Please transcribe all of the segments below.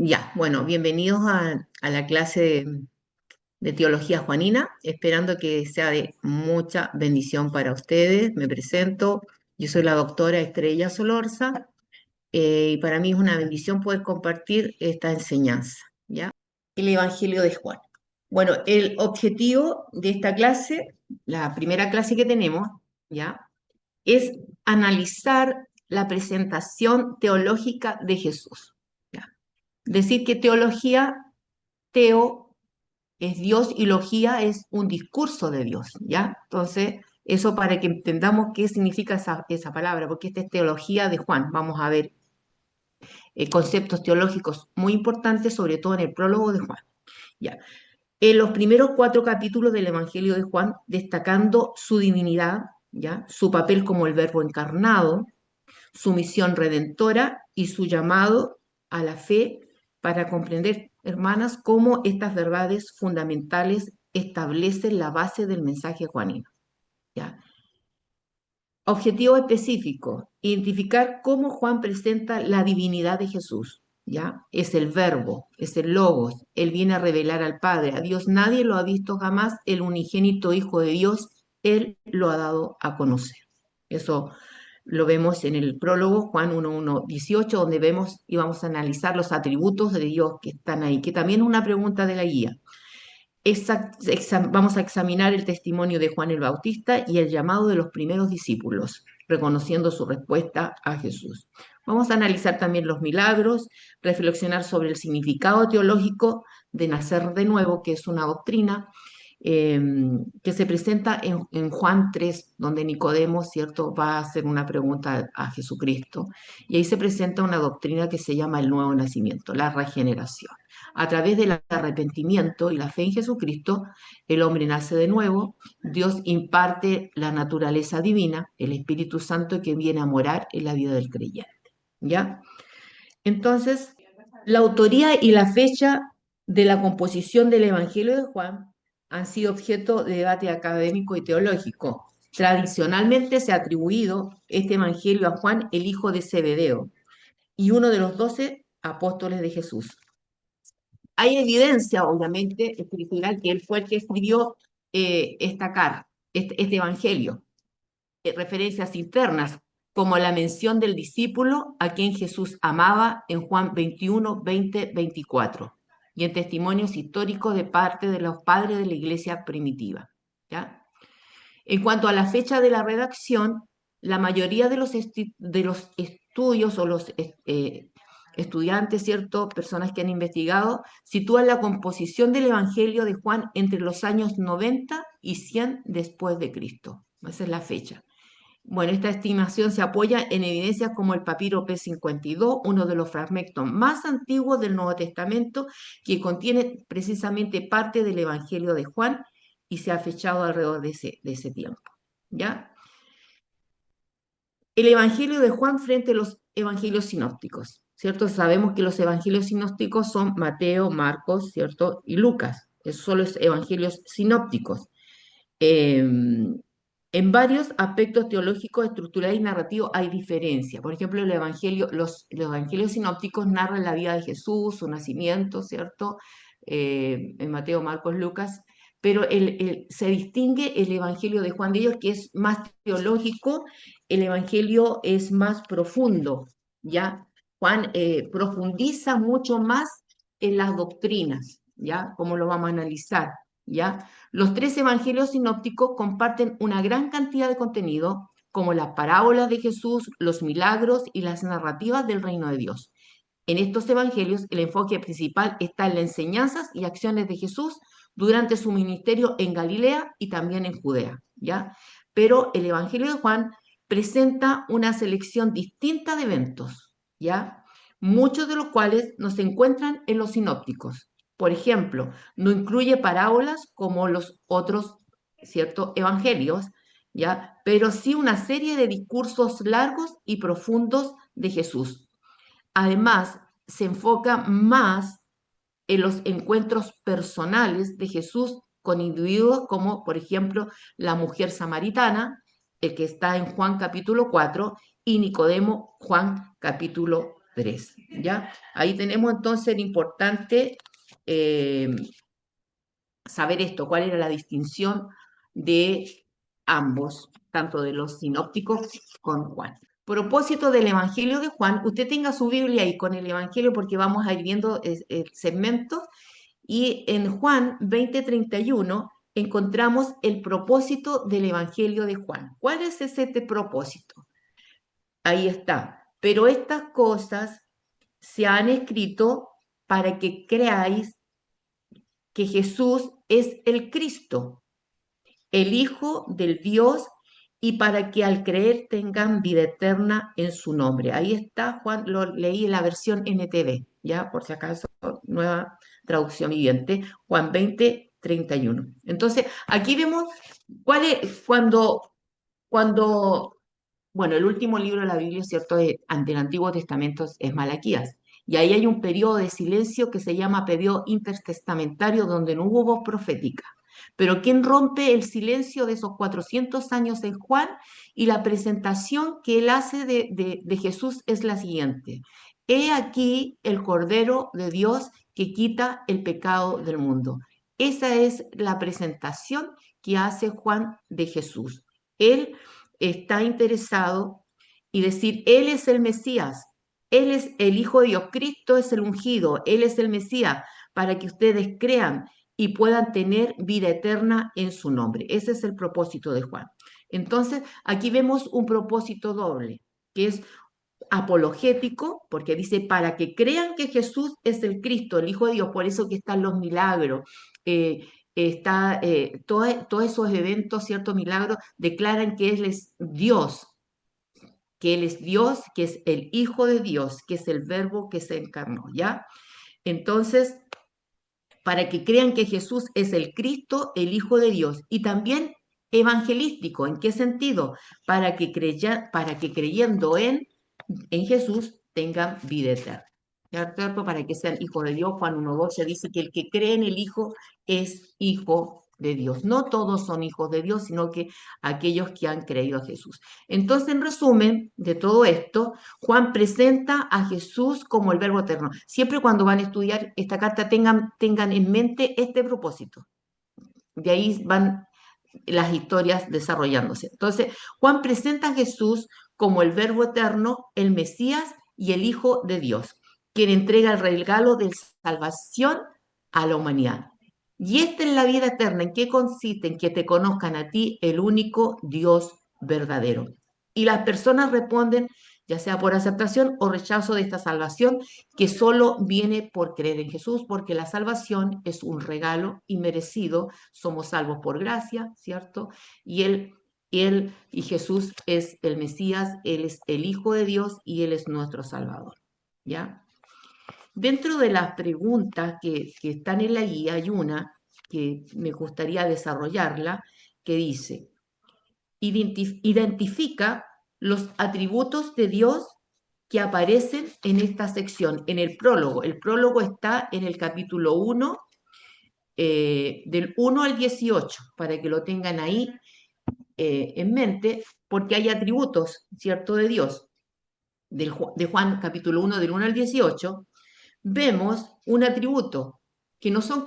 Ya, bueno, bienvenidos a la clase de Teología Juanina, esperando que sea de mucha bendición para ustedes. Me presento, yo soy la doctora Estrella Solorza, y para mí es una bendición poder compartir esta enseñanza, ¿ya? El Evangelio de Juan. Bueno, el objetivo de esta clase, la primera clase que tenemos, ¿ya? Es analizar la presentación teológica de Jesús, ¿ya? Decir que teología, teo es Dios y logía es un discurso de Dios, ¿ya? Entonces, eso para que entendamos qué significa esa palabra, porque esta es teología de Juan. Vamos a ver conceptos teológicos muy importantes, sobre todo en el prólogo de Juan, ¿ya? En los primeros 4 capítulos del Evangelio de Juan, destacando su divinidad, ¿ya? Su papel como el Verbo encarnado, su misión redentora y su llamado a la fe para comprender, hermanas, cómo estas verdades fundamentales establecen la base del mensaje juanino, ¿ya? Objetivo específico, identificar cómo Juan presenta la divinidad de Jesús, ¿ya? Es el verbo, es el logos, él viene a revelar al Padre, a Dios nadie lo ha visto jamás, el unigénito Hijo de Dios, él lo ha dado a conocer. Eso lo vemos en el prólogo, Juan 1:18, donde vemos y vamos a analizar los atributos de Dios que están ahí, que también es una pregunta de la guía. Vamos a examinar el testimonio de Juan el Bautista y el llamado de los primeros discípulos, reconociendo su respuesta a Jesús. Vamos a analizar también los milagros, reflexionar sobre el significado teológico de nacer de nuevo, que es una doctrina eh, que se presenta en Juan 3, donde Nicodemo, ¿cierto?, va a hacer una pregunta a Jesucristo, y ahí se presenta una doctrina que se llama el nuevo nacimiento, la regeneración. A través del arrepentimiento y la fe en Jesucristo, el hombre nace de nuevo, Dios imparte la naturaleza divina, el Espíritu Santo que viene a morar en la vida del creyente, ¿ya? Entonces, la autoría y la fecha de la composición del Evangelio de Juan han sido objeto de debate académico y teológico. Tradicionalmente se ha atribuido este Evangelio a Juan, el hijo de Zebedeo, y uno de los 12 apóstoles de Jesús. Hay evidencia, obviamente, escritural, que él fue el que escribió este Evangelio, referencias internas, como la mención del discípulo a quien Jesús amaba en Juan 21, 20, 24, y en testimonios históricos de parte de los padres de la iglesia primitiva, ¿ya? En cuanto a la fecha de la redacción, la mayoría de los estudios o los estudiantes, ¿cierto? Personas que han investigado, sitúan la composición del Evangelio de Juan entre los años 90 y 100 después de Cristo. Esa es la fecha. Bueno, esta estimación se apoya en evidencias como el papiro P52, uno de los fragmentos más antiguos del Nuevo Testamento, que contiene precisamente parte del Evangelio de Juan y se ha fechado alrededor de ese tiempo, ¿ya? El Evangelio de Juan frente a los evangelios sinópticos, ¿cierto? Sabemos que los evangelios sinópticos son Mateo, Marcos, ¿cierto? Y Lucas. Esos son los evangelios sinópticos. Eh, en varios aspectos teológicos, estructurales y narrativos hay diferencia. Por ejemplo, los evangelios sinópticos narran la vida de Jesús, su nacimiento, ¿cierto? En Mateo, Marcos, Lucas, pero se distingue el evangelio de Juan de ellos, que es más teológico, el evangelio es más profundo, ¿ya? Juan profundiza mucho más en las doctrinas, ¿ya? Como lo vamos a analizar, ¿ya? Los 3 evangelios sinópticos comparten una gran cantidad de contenido, como las parábolas de Jesús, los milagros y las narrativas del reino de Dios. En estos evangelios, el enfoque principal está en las enseñanzas y acciones de Jesús durante su ministerio en Galilea y también en Judea, ¿ya? Pero el Evangelio de Juan presenta una selección distinta de eventos, ¿ya? Muchos de los cuales no se encuentran en los sinópticos. Por ejemplo, no incluye parábolas como los otros, ¿cierto?, evangelios, ¿ya? Pero sí una serie de discursos largos y profundos de Jesús. Además, se enfoca más en los encuentros personales de Jesús con individuos como, por ejemplo, la mujer samaritana, el que está en Juan capítulo 4, y Nicodemo, Juan capítulo 3, ¿ya? Ahí tenemos entonces el importante eh, saber esto, cuál era la distinción de ambos, tanto de los sinópticos con Juan. Propósito del Evangelio de Juan, usted tenga su Biblia ahí con el Evangelio porque vamos a ir viendo segmentos y en Juan 20:31 encontramos el propósito del Evangelio de Juan. ¿Cuál es ese propósito? Ahí está. Pero estas cosas se han escrito para que creáis que Jesús es el Cristo, el Hijo del Dios, y para que al creer tengan vida eterna en su nombre. Ahí está, Juan, lo leí en la versión NTV, ya por si acaso, nueva traducción viviente, Juan 20:31. Entonces, aquí vemos cuál es, cuando bueno, el último libro de la Biblia, ¿cierto?, ante el Antiguo Testamento es Malaquías. Y ahí hay un periodo de silencio que se llama periodo intertestamentario, donde no hubo voz profética. Pero ¿quién rompe el silencio de esos 400 años en Juan? Y la presentación que él hace de Jesús es la siguiente. He aquí el Cordero de Dios que quita el pecado del mundo. Esa es la presentación que hace Juan de Jesús. Él está interesado y decir, Él es el Mesías, Él es el Hijo de Dios, Cristo es el ungido, Él es el Mesías, para que ustedes crean y puedan tener vida eterna en su nombre. Ese es el propósito de Juan. Entonces, aquí vemos un propósito doble, que es apologético, porque dice, para que crean que Jesús es el Cristo, el Hijo de Dios, por eso que están los milagros, todos esos eventos, ciertos milagros, declaran que Él es Dios, que Él es Dios, que es el Hijo de Dios, que es el Verbo que se encarnó, ¿ya? Entonces, para que crean que Jesús es el Cristo, el Hijo de Dios, y también evangelístico, ¿en qué sentido? Para que creyendo en Jesús tengan vida eterna. ¿Cierto? Para que sean hijos de Dios. Juan 1:12 dice que el que cree en el Hijo es hijo de Dios. No todos son hijos de Dios, sino que aquellos que han creído a Jesús. Entonces, en resumen de todo esto, Juan presenta a Jesús como el Verbo eterno. Siempre cuando van a estudiar esta carta tengan en mente este propósito. De ahí van las historias desarrollándose. Entonces, Juan presenta a Jesús como el Verbo eterno, el Mesías y el Hijo de Dios, quien entrega el regalo de salvación a la humanidad. Y esta es la vida eterna. ¿En qué consiste? En que te conozcan a ti, el único Dios verdadero. Y las personas responden, ya sea por aceptación o rechazo de esta salvación, que solo viene por creer en Jesús, porque la salvación es un regalo inmerecido, somos salvos por gracia, ¿cierto? Y él y Jesús es el Mesías, Él es el Hijo de Dios y Él es nuestro Salvador, ¿ya? Dentro de las preguntas que están en la guía hay una que me gustaría desarrollarla, que dice, identifica los atributos de Dios que aparecen en esta sección, en el prólogo. El prólogo está en el capítulo 1, del 1 al 18, para que lo tengan ahí en mente, porque hay atributos, ¿cierto?, de Dios. De Juan capítulo 1, del 1 al 18, vemos un atributo que no son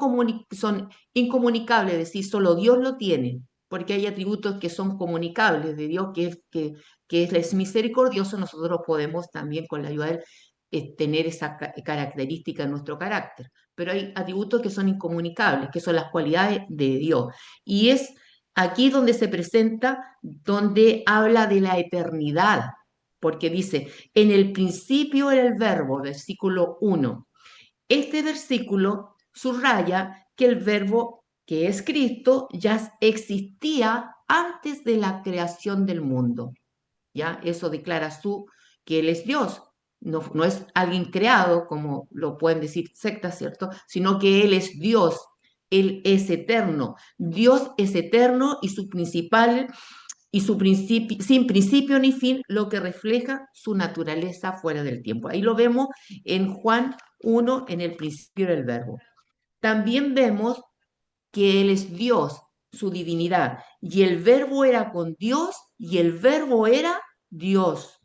incomunicables, es decir, solo Dios lo tiene, porque hay atributos que son comunicables de Dios, que es misericordioso, nosotros podemos también con la ayuda de Él tener esa característica en nuestro carácter. Pero hay atributos que son incomunicables, que son las cualidades de Dios. Y es aquí donde se presenta, donde habla de la eternidad, porque dice, en el principio era el verbo, versículo 1. Este versículo subraya que el verbo que es Cristo ya existía antes de la creación del mundo. ¿Ya? Eso declara que Él es Dios. No es alguien creado, como lo pueden decir sectas, ¿cierto? Sino que Él es Dios. Él es eterno. Dios es eterno y su principal y su principio, sin principio ni fin, lo que refleja su naturaleza fuera del tiempo. Ahí lo vemos en Juan 1, en el principio del verbo. También vemos que Él es Dios, su divinidad, y el verbo era con Dios y el verbo era Dios.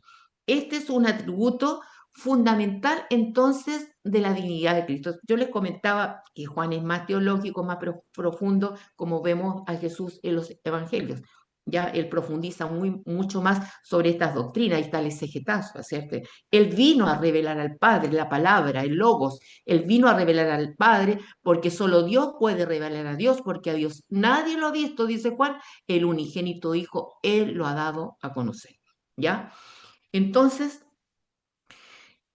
Este es un atributo fundamental entonces de la divinidad de Cristo. Yo les comentaba que Juan es más teológico, más profundo, como vemos a Jesús en los evangelios. Ya él profundiza mucho más sobre estas doctrinas, ahí está el exegetazo, ¿cierto? Él vino a revelar al Padre, la palabra, el logos, él vino a revelar al Padre porque solo Dios puede revelar a Dios, porque a Dios nadie lo ha visto, dice Juan, el unigénito Hijo, él lo ha dado a conocer, ¿ya? Entonces,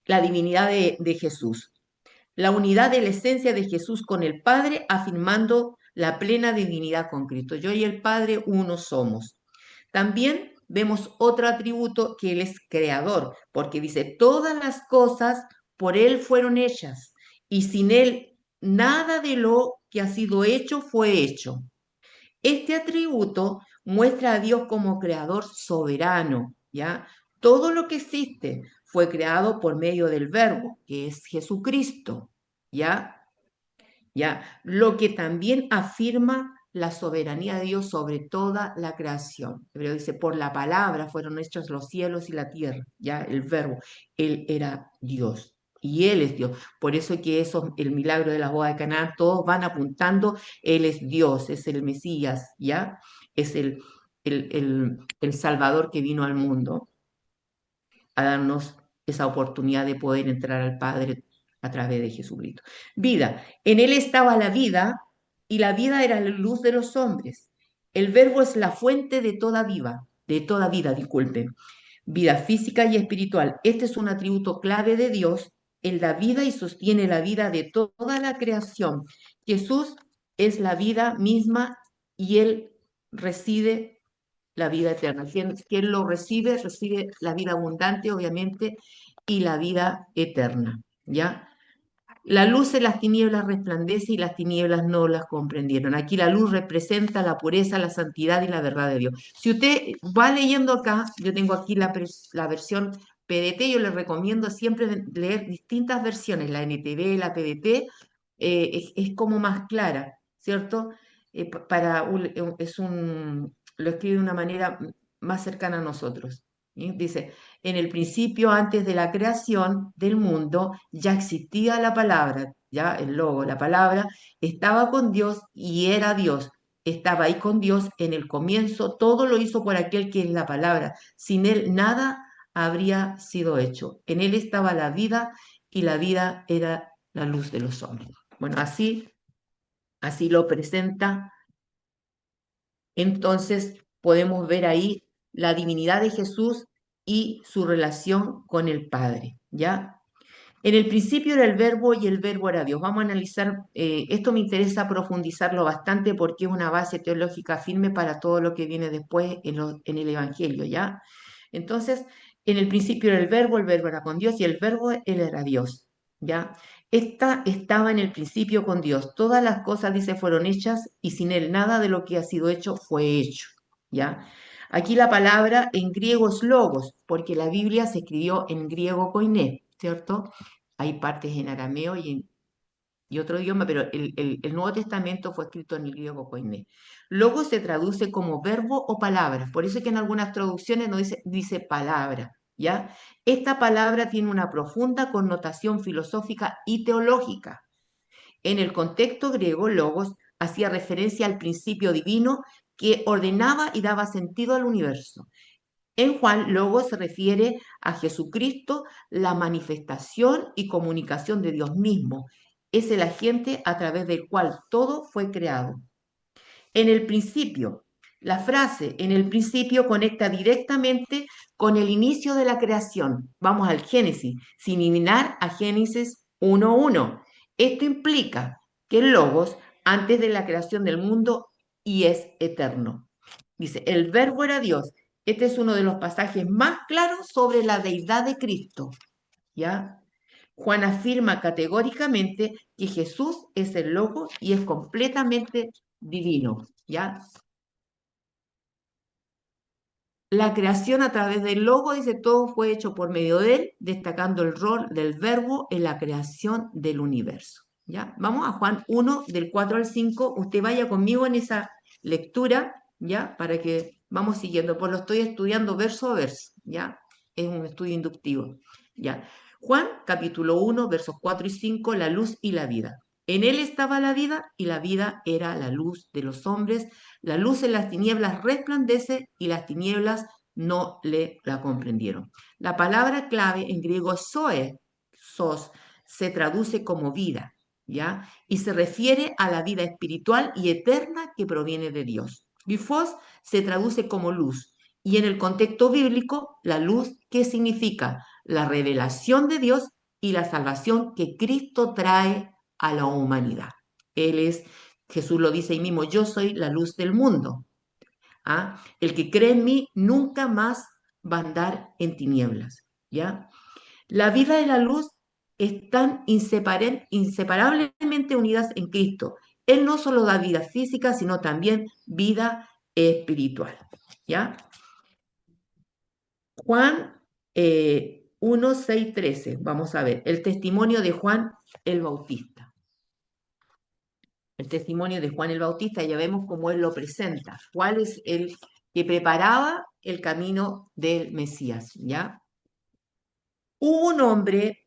la divinidad de Jesús, la unidad de la esencia de Jesús con el Padre, afirmando la plena divinidad con Cristo. Yo y el Padre uno somos. También vemos otro atributo que Él es creador, porque dice, todas las cosas por Él fueron hechas, y sin Él nada de lo que ha sido hecho fue hecho. Este atributo muestra a Dios como creador soberano, ¿ya? Todo lo que existe fue creado por medio del Verbo, que es Jesucristo, ¿ya? ¿Ya? Lo que también afirma la soberanía de Dios sobre toda la creación. Pero dice, por la palabra fueron hechos los cielos y la tierra, ¿ya? El Verbo, Él era Dios. Y Él es Dios. Por eso que eso, el milagro de la boda de Canaán, todos van apuntando, Él es Dios, es el Mesías, ¿ya? Es el Salvador que vino al mundo a darnos esa oportunidad de poder entrar al Padre a través de Jesucristo. Vida. En Él estaba la vida y la vida era la luz de los hombres. El Verbo es la fuente de toda vida, disculpen. Vida física y espiritual. Este es un atributo clave de Dios. Él da vida y sostiene la vida de toda la creación. Jesús es la vida misma y Él reside la vida eterna. Quien lo recibe, recibe la vida abundante, obviamente, y la vida eterna, ¿ya? La luz en las tinieblas resplandece y las tinieblas no las comprendieron. Aquí la luz representa la pureza, la santidad y la verdad de Dios. Si usted va leyendo acá, yo tengo aquí la versión PDT, yo les recomiendo siempre leer distintas versiones, la NTV, la PDT, es como más clara, ¿cierto? Lo escribe de una manera más cercana a nosotros. ¿Sí? Dice, en el principio, antes de la creación del mundo, ya existía la palabra, ya el logo, la palabra, estaba con Dios y era Dios. Estaba ahí con Dios en el comienzo, todo lo hizo por aquel que es la palabra. Sin él nada habría sido hecho. En él estaba la vida y la vida era la luz de los hombres. Bueno, así lo presenta. Entonces podemos ver ahí la divinidad de Jesús y su relación con el Padre, ¿ya? En el principio era el verbo y el verbo era Dios. Vamos a analizar, esto me interesa profundizarlo bastante porque es una base teológica firme para todo lo que viene después en el Evangelio, ¿ya? Entonces, en el principio era el verbo era con Dios y el verbo él era Dios, ¿ya? Esta estaba en el principio con Dios. Todas las cosas, dice, fueron hechas y sin él nada de lo que ha sido hecho fue hecho, ¿ya? Aquí la palabra en griego es logos, porque la Biblia se escribió en griego koiné, ¿cierto? Hay partes en arameo y otro idioma, pero el Nuevo Testamento fue escrito en el griego koiné. Logos se traduce como verbo o palabra, por eso es que en algunas traducciones no dice palabra, ¿ya? Esta palabra tiene una profunda connotación filosófica y teológica. En el contexto griego, logos hacía referencia al principio divino que ordenaba y daba sentido al universo. En Juan, logos se refiere a Jesucristo, la manifestación y comunicación de Dios mismo. Es el agente a través del cual todo fue creado. En el principio, la frase en el principio conecta directamente con el inicio de la creación. Vamos al Génesis, sin eliminar a Génesis 1:1. Esto implica que el logos, antes de la creación del mundo, y es eterno. Dice, el verbo era Dios. Este es uno de los pasajes más claros sobre la deidad de Cristo, ¿ya? Juan afirma categóricamente que Jesús es el Logos y es completamente divino, ¿ya? La creación a través del Logo, dice, todo fue hecho por medio de él, destacando el rol del verbo en la creación del universo, ¿ya? Vamos a Juan 1, del 4 al 5. Usted vaya conmigo en esa lectura, ¿ya? Para que vamos siguiendo, pues lo estoy estudiando verso a verso, ¿ya? Es un estudio inductivo, ¿ya? Juan, capítulo 1, versos 4 y 5, la luz y la vida. En él estaba la vida y la vida era la luz de los hombres. La luz en las tinieblas resplandece y las tinieblas no la comprendieron. La palabra clave en griego es zoe, sos, se traduce como vida, ¿ya? Y se refiere a la vida espiritual y eterna que proviene de Dios. Y fos se traduce como luz. Y en el contexto bíblico, la luz, ¿qué significa? La revelación de Dios y la salvación que Cristo trae a la humanidad. Él es, Jesús lo dice ahí mismo, yo soy la luz del mundo. ¿Ah? El que cree en mí nunca más va a andar en tinieblas. ¿Ya? La vida y la luz están inseparablemente unidas en Cristo. Él no solo da vida física, sino también vida espiritual. ¿Ya? Juan 1, 6, 13. Vamos a ver. El testimonio de Juan el Bautista. El testimonio de Juan el Bautista, ya vemos cómo él lo presenta. ¿Cuál es el que preparaba el camino del Mesías? ¿Ya? Hubo un hombre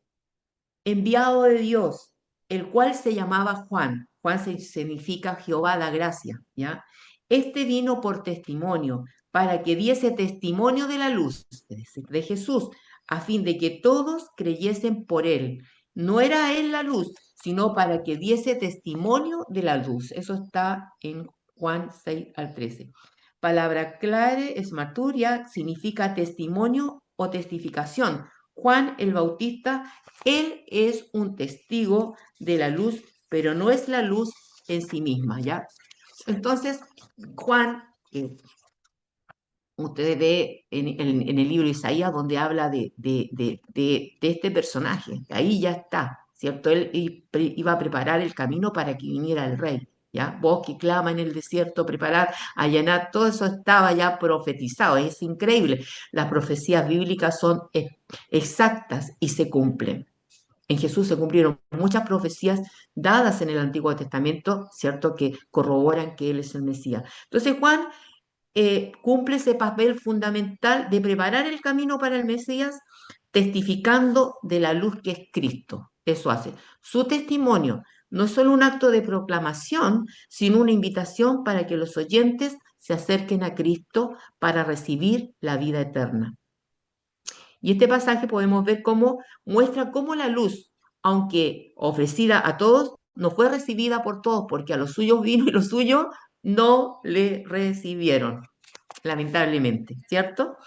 enviado de Dios, el cual se llamaba Juan. Juan significa Jehová da gracia, ¿ya? Este vino por testimonio, para que diese testimonio de la luz, es decir, de Jesús, a fin de que todos creyesen por él. No era él la luz, sino para que diese testimonio de la luz. Eso está en Juan 6 al 13. Palabra clave, esmaturia, significa testimonio o testificación. Juan el Bautista, él es un testigo de la luz, pero no es la luz en sí misma, ¿ya? Entonces, Juan, ustedes ve en el libro de Isaías donde habla de este personaje, ahí ya está, ¿cierto? Él iba a preparar el camino para que viniera el rey, ¿ya? Voz que clama en el desierto, preparar, allanar, todo eso estaba ya profetizado, es increíble. Las profecías bíblicas son exactas y se cumplen. En Jesús se cumplieron muchas profecías dadas en el Antiguo Testamento, ¿cierto? Que corroboran que Él es el Mesías. Entonces Juan cumple ese papel fundamental de preparar el camino para el Mesías, testificando de la luz que es Cristo. Eso hace. Su testimonio no es solo un acto de proclamación, sino una invitación para que los oyentes se acerquen a Cristo para recibir la vida eterna. Y este pasaje podemos ver cómo muestra cómo la luz, aunque ofrecida a todos, no fue recibida por todos, porque a los suyos vino y los suyos no le recibieron, lamentablemente, ¿cierto?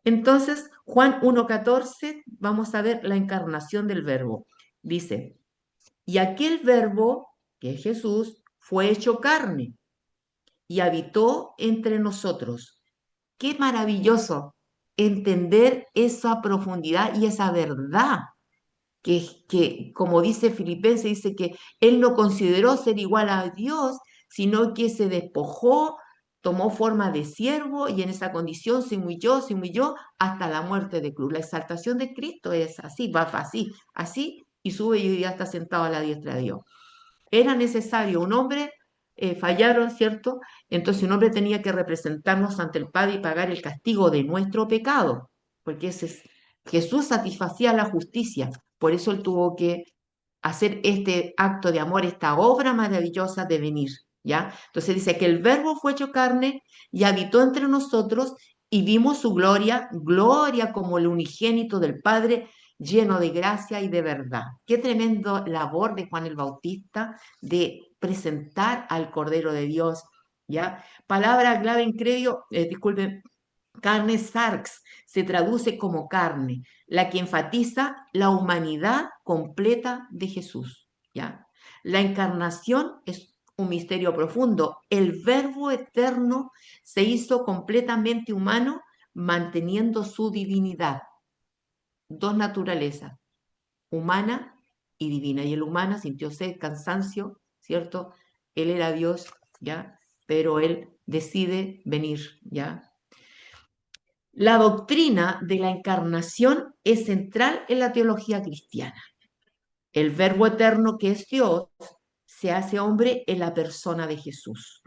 Entonces, Juan 1:14, vamos a ver la encarnación del verbo. Dice, y aquel verbo, que es Jesús, fue hecho carne y habitó entre nosotros. Qué maravilloso entender esa profundidad y esa verdad que, como dice Filipenses, dice que él no consideró ser igual a Dios, sino que se despojó, tomó forma de siervo y en esa condición se humilló hasta la muerte de cruz. La exaltación de Cristo es así, va así, así, y sube y hoy día está sentado a la diestra de Dios. Era necesario un hombre, fallaron, ¿cierto? Entonces un hombre tenía que representarnos ante el Padre y pagar el castigo de nuestro pecado, porque Jesús satisfacía la justicia, por eso él tuvo que hacer este acto de amor, esta obra maravillosa de venir, ¿ya? Entonces dice que el Verbo fue hecho carne y habitó entre nosotros y vimos su gloria, gloria como el unigénito del Padre, lleno de gracia y de verdad. Qué tremendo labor de Juan el Bautista de presentar al Cordero de Dios, ¿ya? Palabra clave en credo, disculpen, carne sarx, se traduce como carne, la que enfatiza la humanidad completa de Jesús, ¿ya? La encarnación es un misterio profundo. El Verbo eterno se hizo completamente humano, manteniendo su divinidad. Dos naturalezas, humana y divina. Y el humana sintió sed, cansancio, ¿cierto? Él era Dios, ¿ya? Pero él decide venir, ¿ya? La doctrina de la encarnación es central en la teología cristiana. El Verbo eterno que es Dios se hace hombre en la persona de Jesús.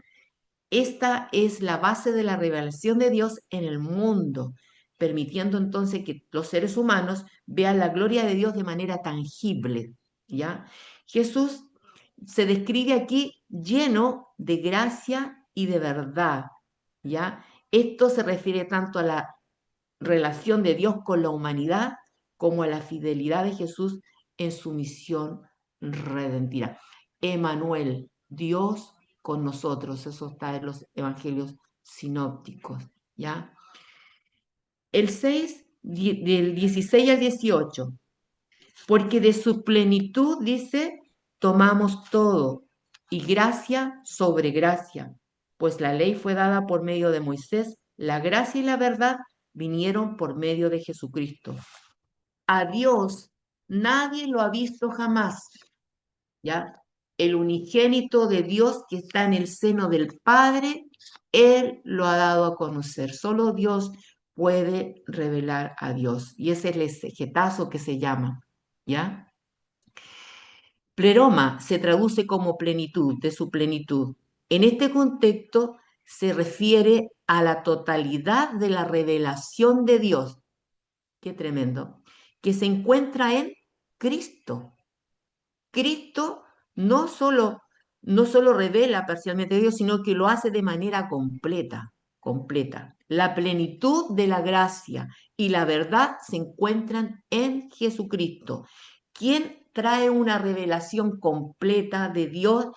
Esta es la base de la revelación de Dios en el mundo. permitiendo entonces que los seres humanos vean la gloria de Dios de manera tangible, ¿ya? Jesús se describe aquí lleno de gracia y de verdad, ¿ya? Esto se refiere tanto a la relación de Dios con la humanidad como a la fidelidad de Jesús en su misión redentiva. Emanuel, Dios con nosotros, eso está en los evangelios sinópticos, ¿ya? El 6, del 16 al 18, porque de su plenitud, dice, tomamos todo, y gracia sobre gracia, pues la ley fue dada por medio de Moisés, la gracia y la verdad vinieron por medio de Jesucristo. A Dios nadie lo ha visto jamás, ¿ya? El unigénito de Dios que está en el seno del Padre, Él lo ha dado a conocer. Solo Dios puede revelar a Dios. Y ese es el exegetazo que se llama, ¿ya? Pleroma se traduce como plenitud, de su plenitud. En este contexto se refiere a la totalidad de la revelación de Dios. Qué tremendo. Que se encuentra en Cristo. Cristo no solo, no solo revela parcialmente a Dios, sino que lo hace de manera completa, completa. La plenitud de la gracia y la verdad se encuentran en Jesucristo, quien trae una revelación completa de Dios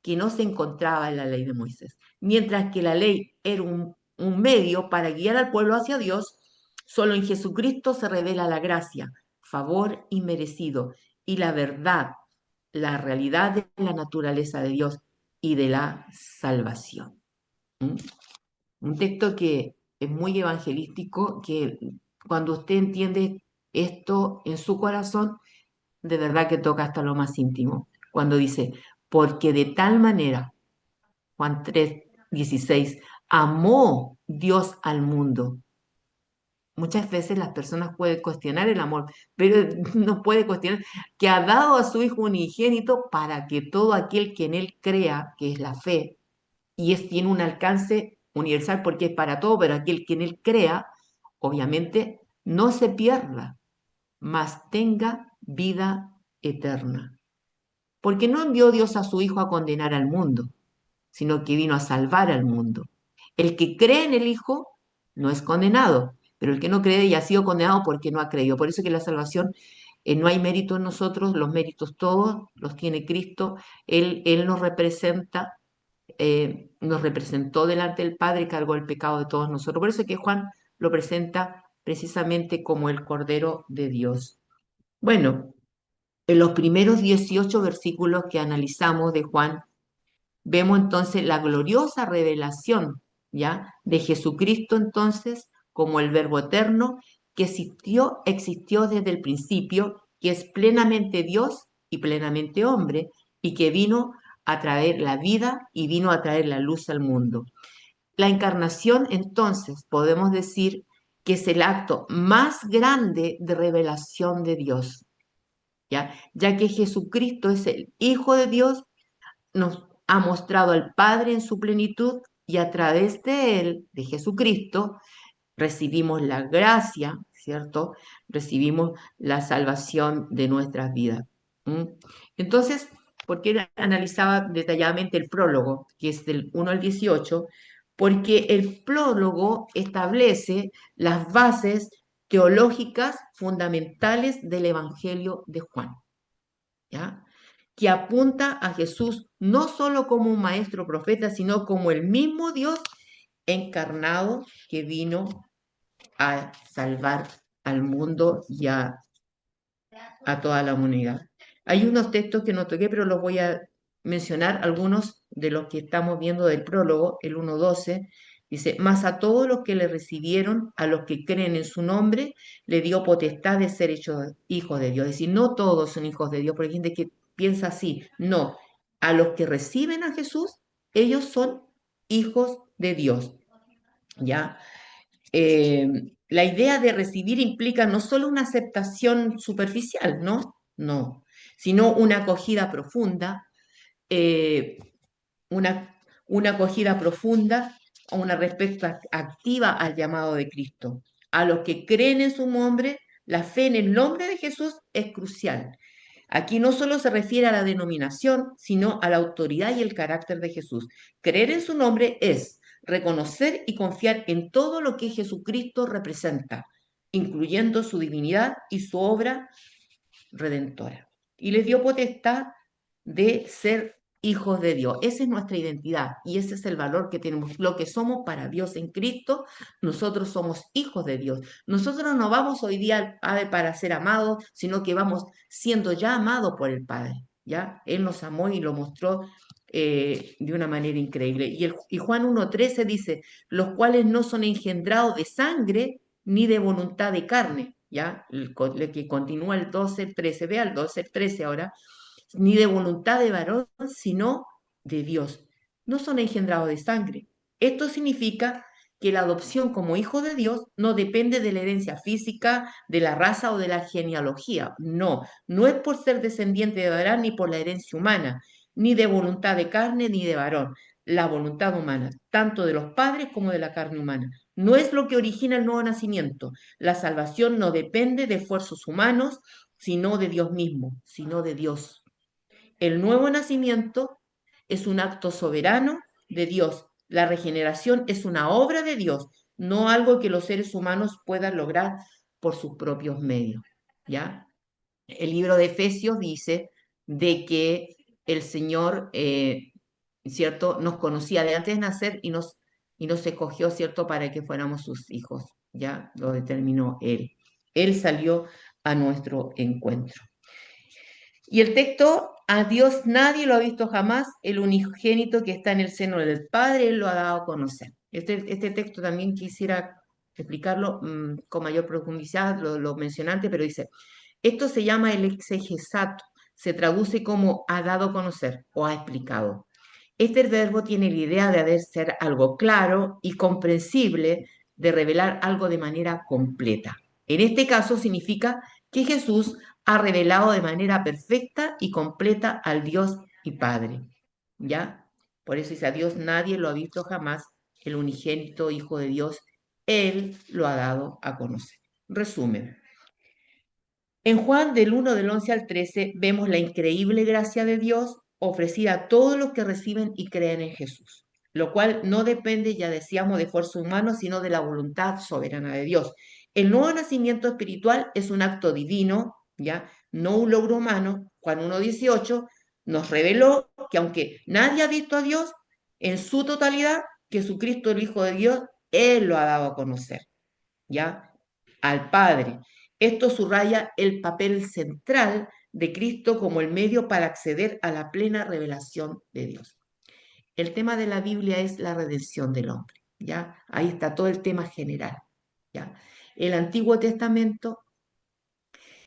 que no se encontraba en la ley de Moisés. Mientras que la ley era un medio para guiar al pueblo hacia Dios, solo en Jesucristo se revela la gracia, favor inmerecido y la verdad, la realidad de la naturaleza de Dios y de la salvación. ¿Mm? Un texto que es muy evangelístico, que cuando usted entiende esto en su corazón, de verdad que toca hasta lo más íntimo. Cuando dice, porque de tal manera, Juan 3:16, amó Dios al mundo. Muchas veces las personas pueden cuestionar el amor, pero no puede cuestionar que ha dado a su Hijo unigénito para que todo aquel que en Él crea, que es la fe, y tiene un alcance universal porque es para todo, pero aquel que en Él crea, obviamente, no se pierda, mas tenga vida eterna. Porque no envió Dios a su Hijo a condenar al mundo, sino que vino a salvar al mundo. El que cree en el Hijo no es condenado, pero el que no cree ya ha sido condenado porque no ha creído. Por eso que la salvación, no hay mérito en nosotros, los méritos todos los tiene Cristo. Él nos representó delante del Padre y cargó el pecado de todos nosotros. Por eso que Juan lo presenta precisamente como el Cordero de Dios. Bueno, en los primeros 18 versículos que analizamos de Juan, vemos entonces la gloriosa revelación, ¿ya? De Jesucristo entonces como el Verbo eterno que existió desde el principio, que es plenamente Dios y plenamente hombre, y que vino a traer la vida y vino a traer la luz al mundo. La encarnación entonces podemos decir que es el acto más grande de revelación de Dios, ¿ya? Ya que Jesucristo es el Hijo de Dios, nos ha mostrado al Padre en su plenitud y a través de él, de Jesucristo, recibimos la gracia, ¿cierto? Recibimos la salvación de nuestras vidas. ¿Mm? Entonces, ¿por qué analizaba detalladamente el prólogo, que es del 1 al 18? Porque el prólogo establece las bases teológicas fundamentales del Evangelio de Juan, ¿ya? Que apunta a Jesús no solo como un maestro profeta, sino como el mismo Dios encarnado que vino a salvar al mundo y a toda la humanidad. Hay unos textos que no toqué, pero los voy a mencionar, algunos de los que estamos viendo del prólogo, el 1:12, dice, mas a todos los que le recibieron, a los que creen en su nombre, le dio potestad de ser hechos hijos de Dios. Es decir, no todos son hijos de Dios, porque hay gente que piensa así, no, a los que reciben a Jesús, ellos son hijos de Dios, ¿ya? La idea de recibir implica no solo una aceptación superficial, ¿no? No, sino una acogida profunda, eh, una acogida profunda o una respuesta activa al llamado de Cristo. A los que creen en su nombre, la fe en el nombre de Jesús es crucial. Aquí no solo se refiere a la denominación, sino a la autoridad y el carácter de Jesús. Creer en su nombre es reconocer y confiar en todo lo que Jesucristo representa, incluyendo su divinidad y su obra redentora. Y les dio potestad de ser hijos de Dios. Esa es nuestra identidad y ese es el valor que tenemos. Lo que somos para Dios en Cristo, nosotros somos hijos de Dios. Nosotros no vamos hoy día al Padre para ser amados, sino que vamos siendo ya amados por el Padre. ¿Ya? Él nos amó y lo mostró de una manera increíble. Y Juan 1.13 dice, los cuales no son engendrados de sangre ni de voluntad de carne, ¿ya? El que continúa el 12.13, vea el 12.13 ahora, ni de voluntad de varón, sino de Dios. No son engendrados de sangre. Esto significa que la adopción como hijo de Dios no depende de la herencia física, de la raza o de la genealogía. No, no es por ser descendiente de Abraham ni por la herencia humana, ni de voluntad de carne ni de varón. La voluntad humana, tanto de los padres como de la carne humana. No es lo que origina el nuevo nacimiento. La salvación no depende de esfuerzos humanos, sino de Dios mismo, sino de Dios. El nuevo nacimiento es un acto soberano de Dios. La regeneración es una obra de Dios, no algo que los seres humanos puedan lograr por sus propios medios. ¿Ya? El libro de Efesios dice de que el Señor, ¿cierto?, nos conocía de antes de nacer y nos escogió, ¿cierto?, para que fuéramos sus hijos. Ya lo determinó Él. Él salió a nuestro encuentro. Y el texto, a Dios nadie lo ha visto jamás, el unigénito que está en el seno del Padre, Él lo ha dado a conocer. Este texto también quisiera explicarlo con mayor profundidad, lo mencionante, pero dice, esto se llama el exegesato, se traduce como ha dado a conocer o ha explicado. Este verbo tiene la idea de haber ser algo claro y comprensible, de revelar algo de manera completa. En este caso significa que Jesús ha revelado de manera perfecta y completa al Dios y Padre. ¿Ya? Por eso dice a Dios nadie lo ha visto jamás, el unigénito Hijo de Dios, Él lo ha dado a conocer. Resumen. En Juan del 1 del 11 al 13 vemos la increíble gracia de Dios ofrecida a todos los que reciben y creen en Jesús, lo cual no depende, ya decíamos, de esfuerzo humano, sino de la voluntad soberana de Dios. El nuevo nacimiento espiritual es un acto divino, ¿ya? No un logro humano. Juan 1:18 nos reveló que aunque nadie ha visto a Dios en su totalidad, Jesucristo, el Hijo de Dios, Él lo ha dado a conocer, ¿ya? Al Padre. Esto subraya el papel central de Cristo como el medio para acceder a la plena revelación de Dios. El tema de la Biblia es la redención del hombre, ¿ya? Ahí está todo el tema general, ¿ya? El Antiguo Testamento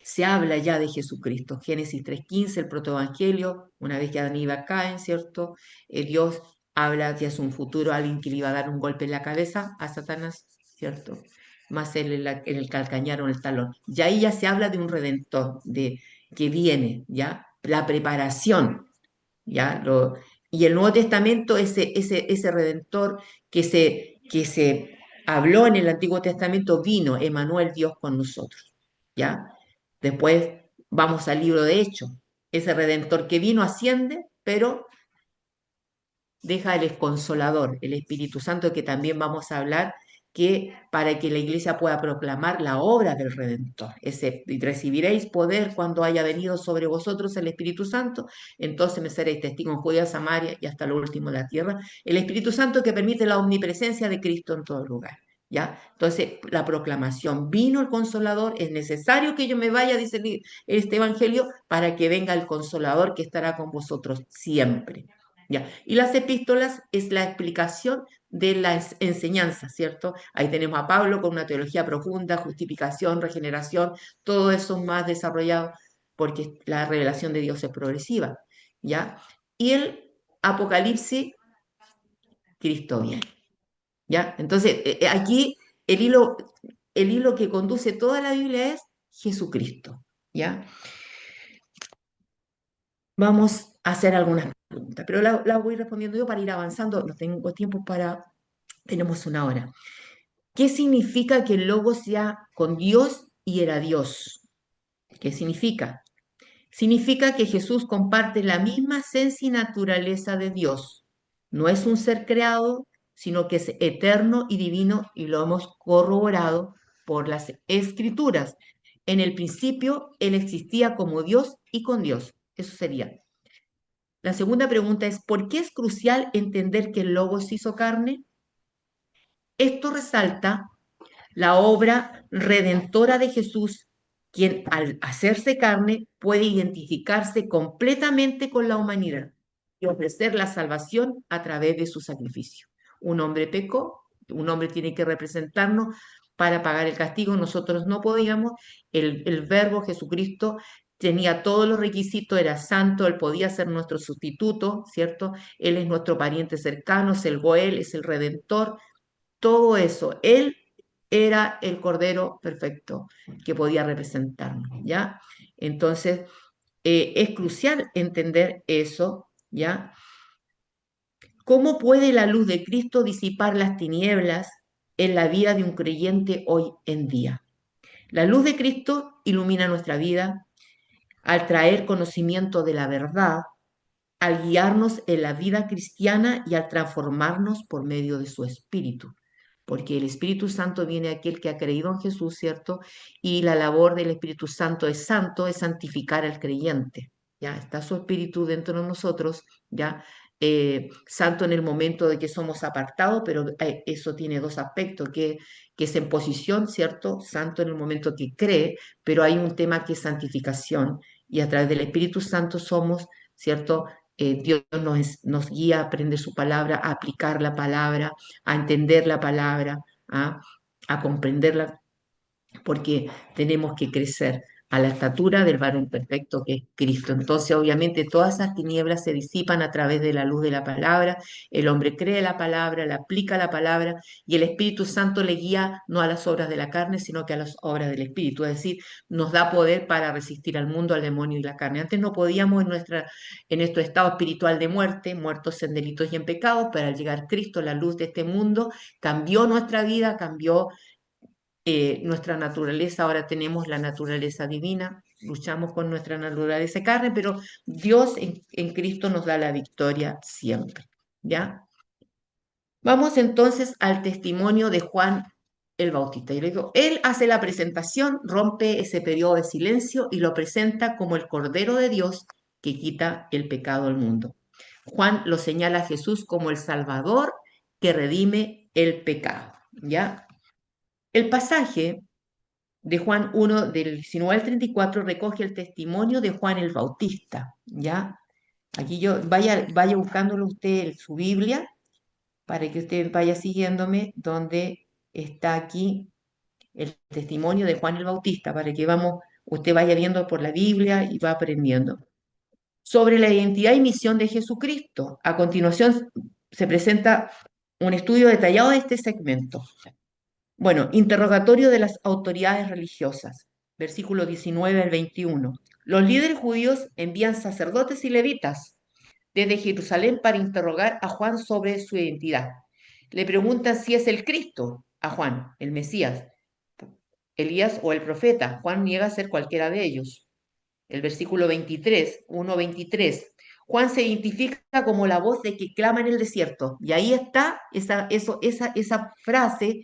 se habla ya de Jesucristo. Génesis 3:15, el protoevangelio, una vez que Adán y Eva caen, ¿cierto? Dios habla que es un futuro alguien que le iba a dar un golpe en la cabeza a Satanás, ¿cierto? Más en el calcañar o en el talón. Y ahí ya se habla de un redentor, de que viene, ¿ya? La preparación, ¿ya? Y el Nuevo Testamento, ese redentor que se habló en el Antiguo Testamento, vino, Emmanuel, Dios con nosotros, ¿ya? Después vamos al libro de Hechos. Ese redentor que vino asciende, pero deja el consolador, el Espíritu Santo, que también vamos a hablar, que para que la iglesia pueda proclamar la obra del Redentor. Y recibiréis poder cuando haya venido sobre vosotros el Espíritu Santo, entonces me seréis testigos en Judea, Samaria y hasta lo último de la tierra. El Espíritu Santo que permite la omnipresencia de Cristo en todo lugar. ¿Ya? Entonces, la proclamación, vino el Consolador, es necesario que yo me vaya, dice este Evangelio, para que venga el Consolador que estará con vosotros siempre. ¿Ya? Y las epístolas es la explicación de la enseñanza, ¿cierto? Ahí tenemos a Pablo con una teología profunda, justificación, regeneración, todo eso más desarrollado porque la revelación de Dios es progresiva, ¿ya? Y el Apocalipsis, Cristo viene, ¿ya? Entonces, aquí el hilo que conduce toda la Biblia es Jesucristo, ¿ya? Vamos a hacer algunas preguntas, pero las voy respondiendo yo para ir avanzando. No tengo tiempo para... Tenemos una hora. ¿Qué significa que el Logos sea con Dios y era Dios? ¿Qué significa? Significa que Jesús comparte la misma esencia y naturaleza de Dios. No es un ser creado, sino que es eterno y divino y lo hemos corroborado por las Escrituras. En el principio, Él existía como Dios y con Dios. Eso sería. La segunda pregunta es, ¿por qué es crucial entender que el Logos se hizo carne? Esto resalta la obra redentora de Jesús, quien al hacerse carne puede identificarse completamente con la humanidad y ofrecer la salvación a través de su sacrificio. Un hombre pecó, un hombre tiene que representarnos para pagar el castigo, nosotros no podíamos, el verbo Jesucristo tenía todos los requisitos, era santo, él podía ser nuestro sustituto, ¿cierto? Él es nuestro pariente cercano, es el Goel, es el Redentor, todo eso. Él era el Cordero perfecto que podía representarnos, ¿ya? Entonces, es crucial entender eso, ¿ya? ¿Cómo puede la luz de Cristo disipar las tinieblas en la vida de un creyente hoy en día? La luz de Cristo ilumina nuestra vida al traer conocimiento de la verdad, al guiarnos en la vida cristiana y al transformarnos por medio de su Espíritu. Porque el Espíritu Santo viene de aquel que ha creído en Jesús, ¿cierto? Y la labor del Espíritu Santo, es santificar al creyente, ¿ya? Está su Espíritu dentro de nosotros, ¿ya? Santo en el momento de que somos apartados, pero eso tiene dos aspectos, que es en posición, ¿cierto? Santo en el momento que cree, pero hay un tema que es santificación, y a través del Espíritu Santo somos, ¿cierto? Dios nos guía a aprender su palabra, a aplicar la palabra, a entender la palabra, a comprenderla, porque tenemos que crecer a la estatura del varón perfecto que es Cristo. Entonces, obviamente, todas esas tinieblas se disipan a través de la luz de la palabra. El hombre cree la palabra, la aplica la palabra y el Espíritu Santo le guía no a las obras de la carne, sino que a las obras del Espíritu. Es decir, nos da poder para resistir al mundo, al demonio y la carne. Antes no podíamos en nuestro estado espiritual de muerte, muertos en delitos y en pecados, pero al llegar Cristo, la luz de este mundo, cambió nuestra vida, cambió nuestra naturaleza. Ahora tenemos la naturaleza divina, luchamos con nuestra naturaleza de carne, pero Dios en Cristo nos da la victoria siempre, ¿ya? Vamos entonces al testimonio de Juan el Bautista. Yo le digo, él hace la presentación, rompe ese periodo de silencio y lo presenta como el Cordero de Dios que quita el pecado del mundo. Juan lo señala a Jesús como el Salvador que redime el pecado, ¿ya? El pasaje de Juan 1, del 19 al 34, recoge el testimonio de Juan el Bautista, ¿ya? Aquí vaya buscándolo usted en su Biblia para que usted vaya siguiéndome donde está aquí el testimonio de Juan el Bautista, para que usted vaya viendo por la Biblia y va aprendiendo. Sobre la identidad y misión de Jesucristo. A continuación se presenta un estudio detallado de este segmento. Bueno, interrogatorio de las autoridades religiosas, versículo 19 al 21. Los líderes judíos envían sacerdotes y levitas desde Jerusalén para interrogar a Juan sobre su identidad. Le preguntan si es el Cristo, a Juan, el Mesías, Elías o el profeta. Juan niega ser cualquiera de ellos. El versículo 23, 1:23. Juan se identifica como la voz de que clama en el desierto. Y ahí está esa frase,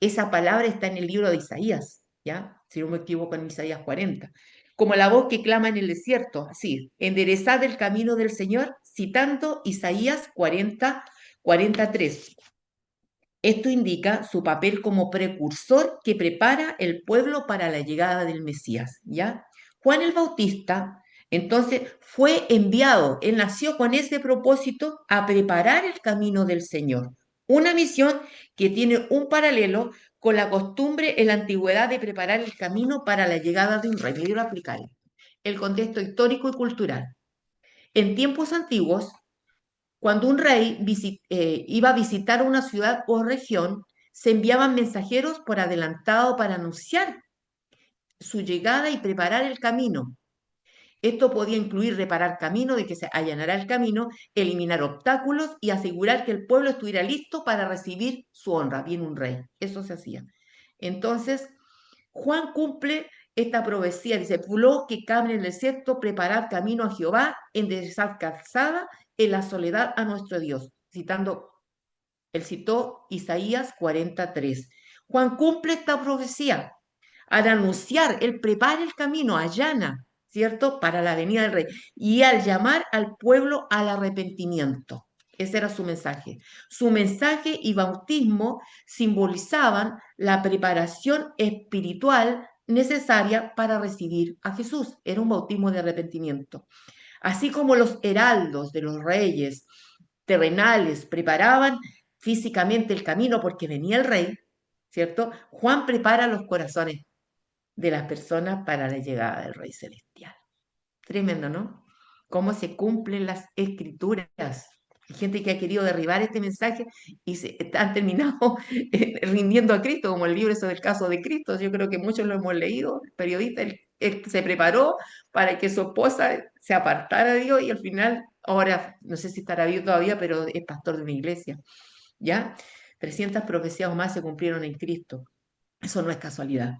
esa palabra está en el libro de Isaías, ¿ya? Si no me equivoco, en Isaías 40. Como la voz que clama en el desierto, así, enderezad el camino del Señor, citando Isaías 43. Esto indica su papel como precursor que prepara el pueblo para la llegada del Mesías, ¿ya? Juan el Bautista, entonces, fue enviado, él nació con ese propósito a preparar el camino del Señor. Una misión que tiene un paralelo con la costumbre en la antigüedad de preparar el camino para la llegada de un rey. Le quiero aplicar el contexto histórico y cultural. En tiempos antiguos, cuando un rey iba a visitar una ciudad o región, se enviaban mensajeros por adelantado para anunciar su llegada y preparar el camino. Esto podía incluir reparar camino, de que se allanara el camino, eliminar obstáculos y asegurar que el pueblo estuviera listo para recibir su honra. Viene un rey. Eso se hacía. Entonces, Juan cumple esta profecía. Dice, pueblo que cabe en el desierto, preparad camino a Jehová, enderezad calzada en la soledad a nuestro Dios. Él citó Isaías 43. Juan cumple esta profecía al anunciar, él prepara el camino, allana, ¿cierto?, para la venida del rey, y al llamar al pueblo al arrepentimiento. Ese era su mensaje. Su mensaje y bautismo simbolizaban la preparación espiritual necesaria para recibir a Jesús. Era un bautismo de arrepentimiento. Así como los heraldos de los reyes terrenales preparaban físicamente el camino porque venía el rey, ¿cierto? Juan prepara los corazones de las personas para la llegada del Rey Celestial. Tremendo, ¿no? Cómo se cumplen las escrituras. Hay gente que ha querido derribar este mensaje y han terminado rindiendo a Cristo, como el libro sobre el caso de Cristo. Yo creo que muchos lo hemos leído. El periodista él se preparó para que su esposa se apartara de Dios y al final, ahora, no sé si estará vivo todavía, pero es pastor de una iglesia. ¿Ya? 300 profecías o más se cumplieron en Cristo. Eso no es casualidad.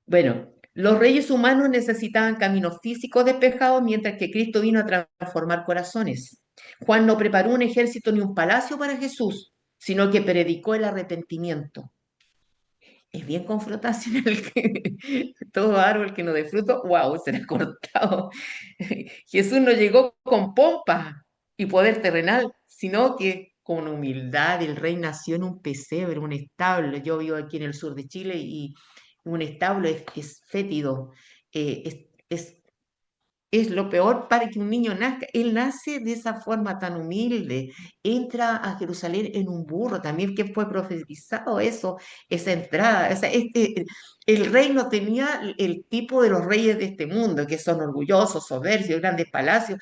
Bueno, los reyes humanos necesitaban caminos físicos despejados, mientras que Cristo vino a transformar corazones. Juan no preparó un ejército ni un palacio para Jesús, sino que predicó el arrepentimiento. Es bien confrontacional que todo árbol que no dé fruto, wow, será cortado. Jesús no llegó con pompa y poder terrenal, sino que con humildad. El rey nació en un pesebre, un establo. Yo vivo aquí en el sur de Chile y un establo es fétido, es es lo peor para que un niño nazca. Él nace de esa forma tan humilde. Entra a Jerusalén en un burro, también que fue profetizado eso, esa entrada. El rey no tenía el tipo de los reyes de este mundo, que son orgullosos, soberbios, grandes palacios.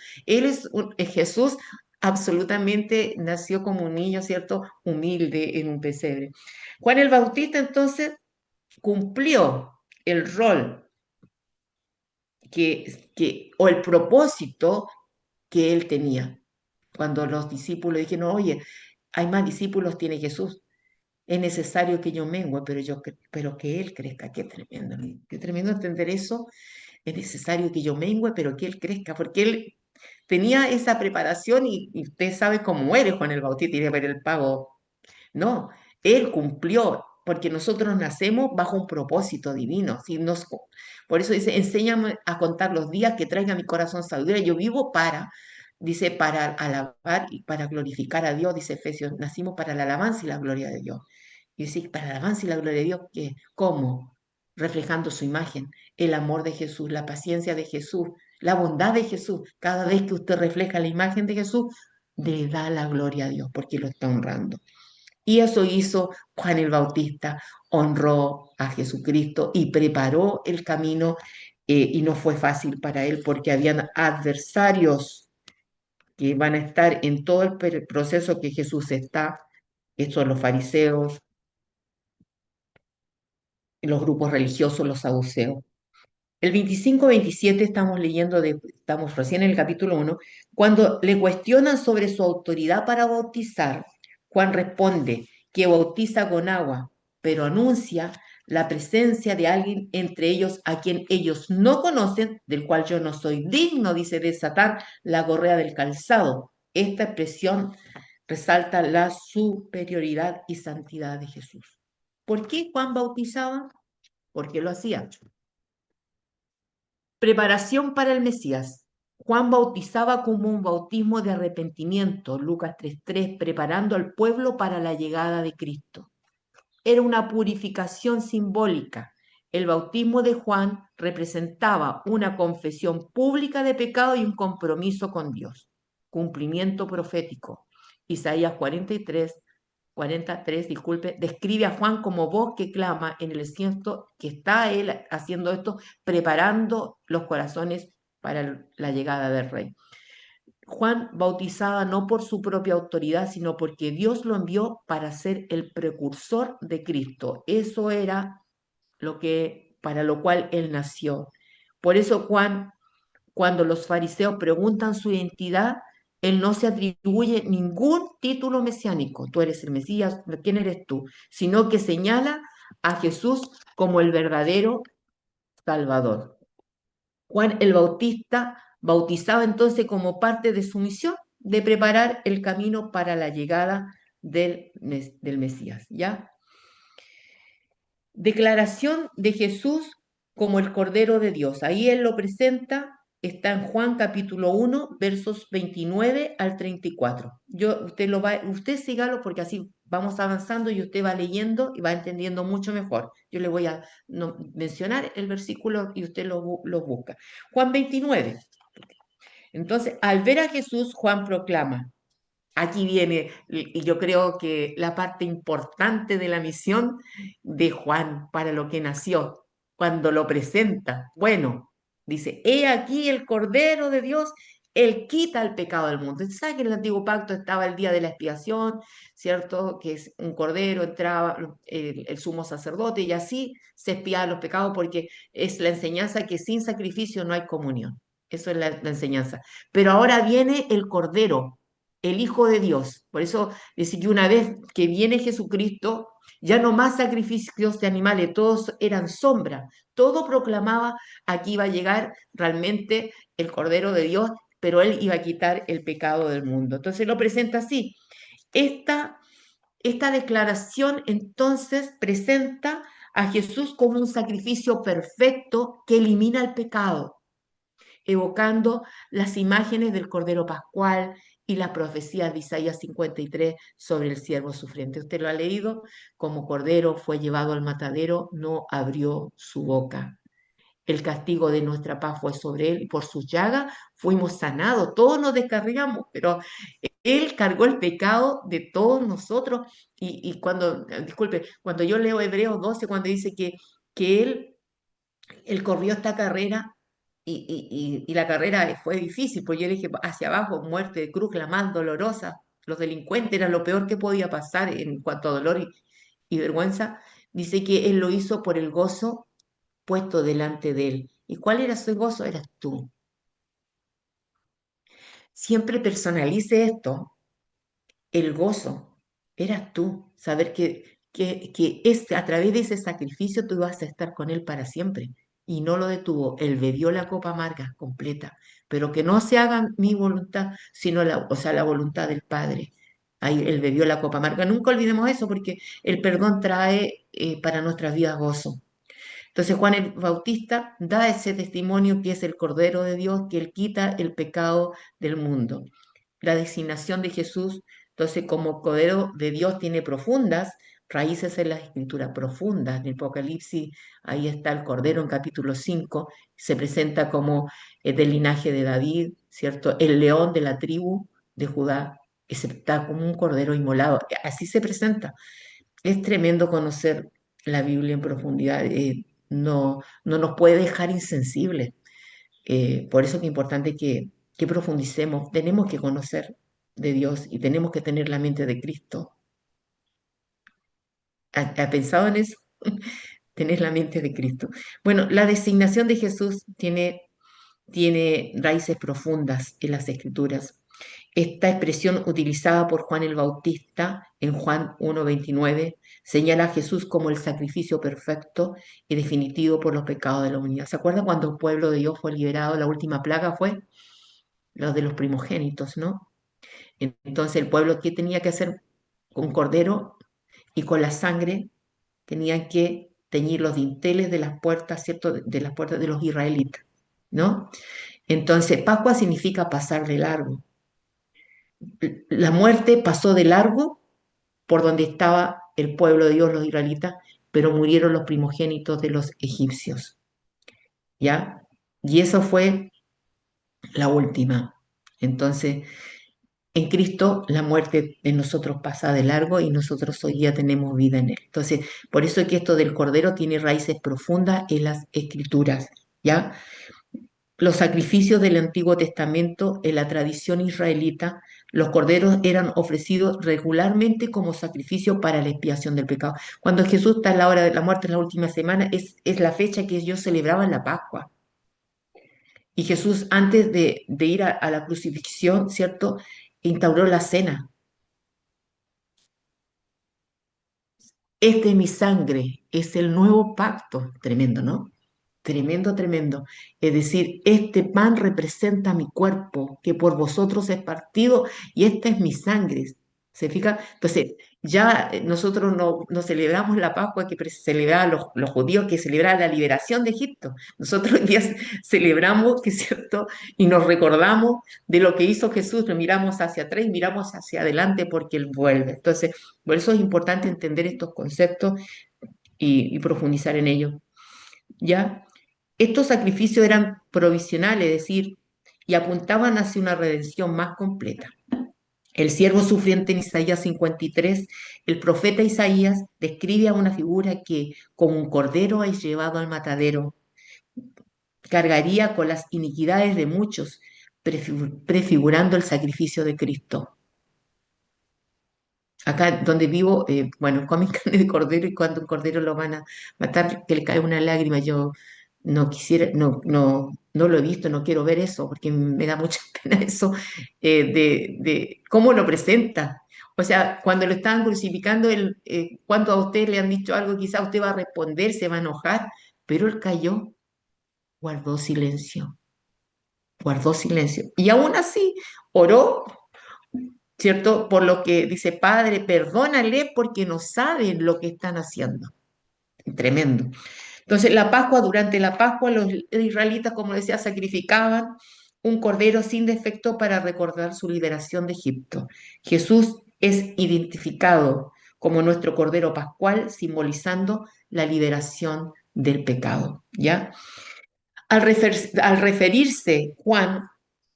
Jesús absolutamente nació como un niño, ¿cierto? Humilde en un pesebre. Juan el Bautista entonces cumplió el rol o el propósito que él tenía. Cuando los discípulos dijeron, oye, hay más discípulos, tiene Jesús, es necesario que yo mengue, pero que él crezca. Qué tremendo entender eso. Es necesario que yo mengue, pero que él crezca, porque él tenía esa preparación y usted sabe cómo eres Juan el Bautista y de ver el pago. No, él cumplió, porque nosotros nacemos bajo un propósito divino. ¿Sí? Por eso dice, enséñame a contar los días que traiga mi corazón sabiduría. Yo vivo dice, para alabar y para glorificar a Dios, dice Efesios, nacimos para la alabanza y la gloria de Dios. Y dice, para la alabanza y la gloria de Dios, ¿qué? ¿Cómo? Reflejando su imagen, el amor de Jesús, la paciencia de Jesús, la bondad de Jesús. Cada vez que usted refleja la imagen de Jesús, le da la gloria a Dios, porque lo está honrando. Y eso hizo Juan el Bautista, honró a Jesucristo y preparó el camino, y no fue fácil para él porque habían adversarios que van a estar en todo el proceso que Jesús está, estos son los fariseos, los grupos religiosos, los saduceos. El 25-27 estamos recién en el capítulo 1, cuando le cuestionan sobre su autoridad para bautizar, Juan responde que bautiza con agua, pero anuncia la presencia de alguien entre ellos a quien ellos no conocen, del cual yo no soy digno, dice, desatar la correa del calzado. Esta expresión resalta la superioridad y santidad de Jesús. ¿Por qué Juan bautizaba? Porque lo hacía. Preparación para el Mesías. Juan bautizaba como un bautismo de arrepentimiento, Lucas 3:3, preparando al pueblo para la llegada de Cristo. Era una purificación simbólica. El bautismo de Juan representaba una confesión pública de pecado y un compromiso con Dios. Cumplimiento profético. Isaías 43, disculpe, describe a Juan como voz que clama en el desierto, que está él haciendo esto, preparando los corazones para la llegada del rey. Juan bautizaba no por su propia autoridad, sino porque Dios lo envió para ser el precursor de Cristo. Eso era para lo cual él nació. Por eso Juan cuando los fariseos preguntan su identidad, él no se atribuye ningún título mesiánico. Tú eres el Mesías, ¿quién eres tú? Sino que señala a Jesús como el verdadero Salvador. Juan el Bautista bautizaba entonces como parte de su misión de preparar el camino para la llegada del Mesías, ¿ya? Declaración de Jesús como el Cordero de Dios. Ahí él lo presenta, está en Juan capítulo 1, versos 29 al 34. Usted sígalo porque así vamos avanzando y usted va leyendo y va entendiendo mucho mejor. Yo le voy a mencionar el versículo y usted lo busca. Juan 29. Entonces, al ver a Jesús, Juan proclama, aquí viene, y yo creo que la parte importante de la misión de Juan para lo que nació, cuando lo presenta. Bueno, dice, he aquí el Cordero de Dios, él quita el pecado del mundo. Usted sabe que en el antiguo pacto estaba el día de la expiación, ¿cierto? Que es un cordero, entraba el sumo sacerdote y así se expiaban los pecados porque es la enseñanza que sin sacrificio no hay comunión. Eso es la enseñanza. Pero ahora viene el Cordero, el Hijo de Dios. Por eso dice que una vez que viene Jesucristo, ya no más sacrificios de animales, todos eran sombra. Todo proclamaba aquí iba a llegar realmente el Cordero de Dios, pero él iba a quitar el pecado del mundo. Entonces lo presenta así. Esta, esta declaración entonces presenta a Jesús como un sacrificio perfecto que elimina el pecado, evocando las imágenes del Cordero Pascual y las profecías de Isaías 53 sobre el siervo sufriente. Usted lo ha leído, como Cordero fue llevado al matadero, no abrió su boca. El castigo de nuestra paz fue sobre él y por sus llagas fuimos sanados. Todos nos descarriamos, pero él cargó el pecado de todos nosotros. Y cuando, disculpe, cuando yo leo Hebreos 12, cuando dice que él corrió esta carrera y la carrera fue difícil, pues yo dije, hacia abajo, muerte de cruz, la más dolorosa. Los delincuentes eran lo peor que podía pasar en cuanto a dolor y vergüenza. Dice que él lo hizo por el gozo puesto delante de él. ¿Y cuál era su gozo? Eras tú. Siempre personalice esto, el gozo, eras tú, saber que a través de ese sacrificio tú vas a estar con Él para siempre. Y no lo detuvo, Él bebió la copa amarga completa, pero que no se haga mi voluntad, sino o sea, la voluntad del Padre. Ahí Él bebió la copa amarga. Nunca olvidemos eso, porque el perdón trae para nuestras vidas gozo. Entonces Juan el Bautista da ese testimonio que es el Cordero de Dios, que Él quita el pecado del mundo. La designación de Jesús, entonces como Cordero de Dios tiene profundas raíces en la escritura, profundas. En el Apocalipsis, ahí está el Cordero en capítulo 5, se presenta como del linaje de David, ¿cierto? El león de la tribu de Judá, que está como un cordero inmolado. Así se presenta. Es tremendo conocer la Biblia en profundidad. No nos puede dejar insensibles. Por eso es importante que profundicemos. Tenemos que conocer de Dios y tenemos que tener la mente de Cristo. ¿Ha pensado en eso? Tener la mente de Cristo. Bueno, la designación de Jesús tiene raíces profundas en las Escrituras. Esta expresión utilizada por Juan el Bautista en Juan 1:29 señala a Jesús como el sacrificio perfecto y definitivo por los pecados de la humanidad. ¿Se acuerda cuando el pueblo de Dios fue liberado? La última plaga fue los de los primogénitos, ¿no? Entonces el pueblo, ¿qué tenía que hacer con cordero? Y con la sangre tenían que teñir los dinteles de las puertas, ¿cierto? De las puertas de los israelitas, ¿no? Entonces, Pascua significa pasar de largo. La muerte pasó de largo por donde estaba el pueblo de Dios, los israelitas, pero murieron los primogénitos de los egipcios, ¿ya? Y eso fue la última. Entonces, en Cristo la muerte de nosotros pasa de largo y nosotros hoy día tenemos vida en Él. Entonces, por eso es que esto del Cordero tiene raíces profundas en las Escrituras, ¿ya? Los sacrificios del Antiguo Testamento, en la tradición israelita, los corderos eran ofrecidos regularmente como sacrificio para la expiación del pecado. Cuando Jesús está en la hora de la muerte, en la última semana, es la fecha que ellos celebraban la Pascua. Y Jesús, antes de ir a la crucifixión, ¿cierto? Instauró la cena. Esta es mi sangre, es el nuevo pacto. Tremendo, ¿no? Tremendo, tremendo. Es decir, este pan representa mi cuerpo, que por vosotros es partido, y esta es mi sangre. ¿Se fija? Entonces, ya nosotros no celebramos la Pascua que celebraban los judíos, que celebraban la liberación de Egipto. Nosotros hoy día celebramos, que es cierto, y nos recordamos de lo que hizo Jesús, nos miramos hacia atrás y miramos hacia adelante porque Él vuelve. Entonces, por eso es importante entender estos conceptos y profundizar en ellos. ¿Ya? Estos sacrificios eran provisionales, es decir, y apuntaban hacia una redención más completa. El siervo sufriente en Isaías 53, el profeta Isaías describe a una figura que, como un cordero es llevado al matadero, cargaría con las iniquidades de muchos, prefigurando el sacrificio de Cristo. Acá donde vivo, bueno, comen carne de cordero y cuando un cordero lo van a matar, que le cae una lágrima. Yo no quisiera, no lo he visto, no quiero ver eso, porque me da mucha pena eso de cómo lo presenta. O sea, cuando lo estaban crucificando, cuando a usted le han dicho algo, quizá usted va a responder, se va a enojar, pero él cayó, guardó silencio, guardó silencio. Y aún así oró, ¿cierto? Por lo que dice, Padre, perdónale porque no saben lo que están haciendo. Tremendo. Entonces, la Pascua, durante la Pascua, los israelitas, como decía, sacrificaban un cordero sin defecto para recordar su liberación de Egipto. Jesús es identificado como nuestro cordero pascual, simbolizando la liberación del pecado, ¿ya? Al referirse Juan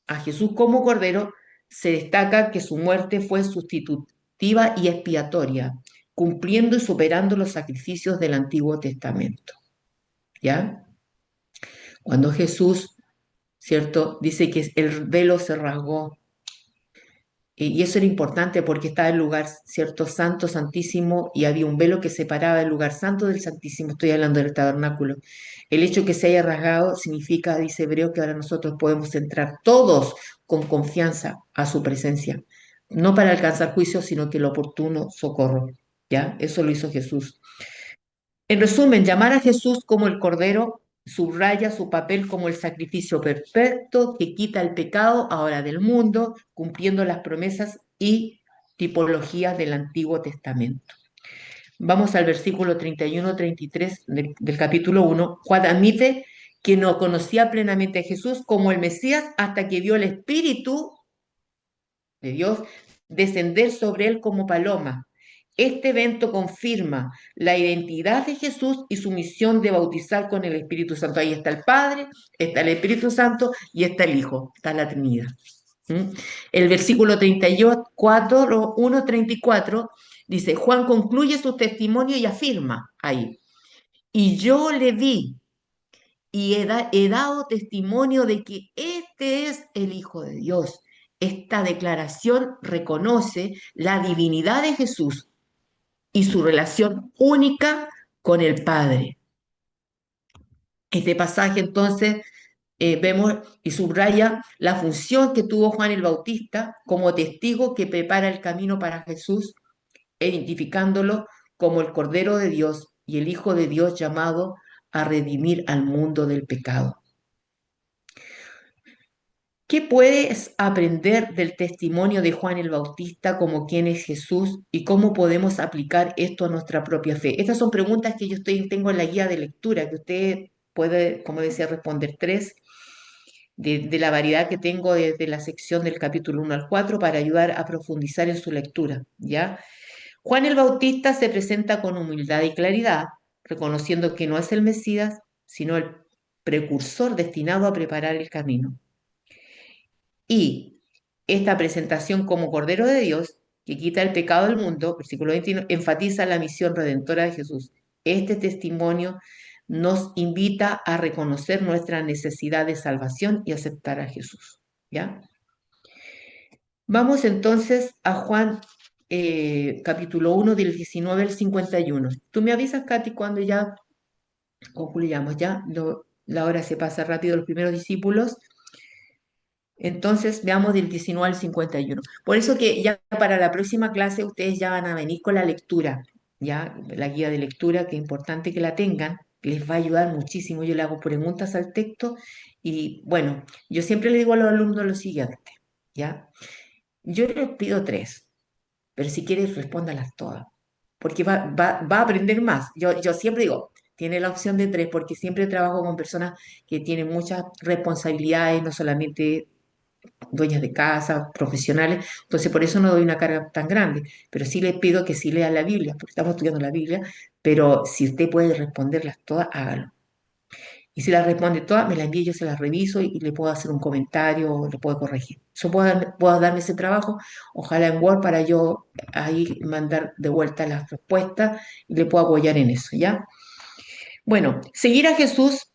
a Jesús como cordero, se destaca que su muerte fue sustitutiva y expiatoria, cumpliendo y superando los sacrificios del Antiguo Testamento, ¿ya? Cuando Jesús, ¿cierto? Dice que el velo se rasgó. Y eso era importante porque estaba el lugar, ¿cierto? Santo, santísimo, y había un velo que separaba el lugar santo del santísimo. Estoy hablando del tabernáculo. El hecho que se haya rasgado significa, dice Hebreo, que ahora nosotros podemos entrar todos con confianza a su presencia. No para alcanzar juicio, sino que el oportuno socorro. ¿Ya? Eso lo hizo Jesús. En resumen, llamar a Jesús como el Cordero subraya su papel como el sacrificio perfecto que quita el pecado ahora del mundo, cumpliendo las promesas y tipologías del Antiguo Testamento. Vamos al versículo 31-33 del capítulo 1. Juan admite que no conocía plenamente a Jesús como el Mesías hasta que vio el Espíritu de Dios descender sobre él como paloma. Este evento confirma la identidad de Jesús y su misión de bautizar con el Espíritu Santo. Ahí está el Padre, está el Espíritu Santo y está el Hijo, está la Trinidad. ¿Mm? El versículo 34, 1:34 dice, Juan concluye su testimonio y afirma ahí, y yo le vi y he dado testimonio de que este es el Hijo de Dios. Esta declaración reconoce la divinidad de Jesús y su relación única con el Padre. Este pasaje entonces vemos y subraya la función que tuvo Juan el Bautista como testigo que prepara el camino para Jesús, identificándolo como el Cordero de Dios y el Hijo de Dios llamado a redimir al mundo del pecado. ¿Qué puedes aprender del testimonio de Juan el Bautista como quién es Jesús y cómo podemos aplicar esto a nuestra propia fe? Estas son preguntas que tengo en la guía de lectura, que usted puede, como decía, responder tres de la variedad que tengo desde la sección del capítulo 1 al 4 para ayudar a profundizar en su lectura, ¿ya? Juan el Bautista se presenta con humildad y claridad, reconociendo que no es el Mesías, sino el precursor destinado a preparar el camino. Y esta presentación como Cordero de Dios, que quita el pecado del mundo, versículo 21, enfatiza la misión redentora de Jesús. Este testimonio nos invita a reconocer nuestra necesidad de salvación y aceptar a Jesús. ¿Ya? Vamos entonces a Juan capítulo 1 del 19 al 51. Tú me avisas, Katy, cuando ya concluyamos, ¿ya? La hora se pasa rápido, los primeros discípulos. Entonces, veamos del 19 al 51. Por eso que ya para la próxima clase ustedes ya van a venir con la lectura, ya la guía de lectura, que es importante que la tengan, les va a ayudar muchísimo. Yo le hago preguntas al texto y bueno, yo siempre le digo a los alumnos lo siguiente, ¿ya? Yo les pido tres, pero si quieres respóndalas todas, porque va a aprender más. Yo siempre digo, tiene la opción de tres, porque siempre trabajo con personas que tienen muchas responsabilidades, no solamente dueñas de casa, profesionales, entonces por eso no doy una carga tan grande, pero sí les pido que sí lean la Biblia, porque estamos estudiando la Biblia, pero si usted puede responderlas todas, hágalo. Y si las responde todas, me las envíe, yo se las reviso y le puedo hacer un comentario, le puedo corregir. Yo puedo darme ese trabajo, ojalá en Word, para yo ahí mandar de vuelta las respuestas y le puedo apoyar en eso, ¿ya? Bueno, seguir a Jesús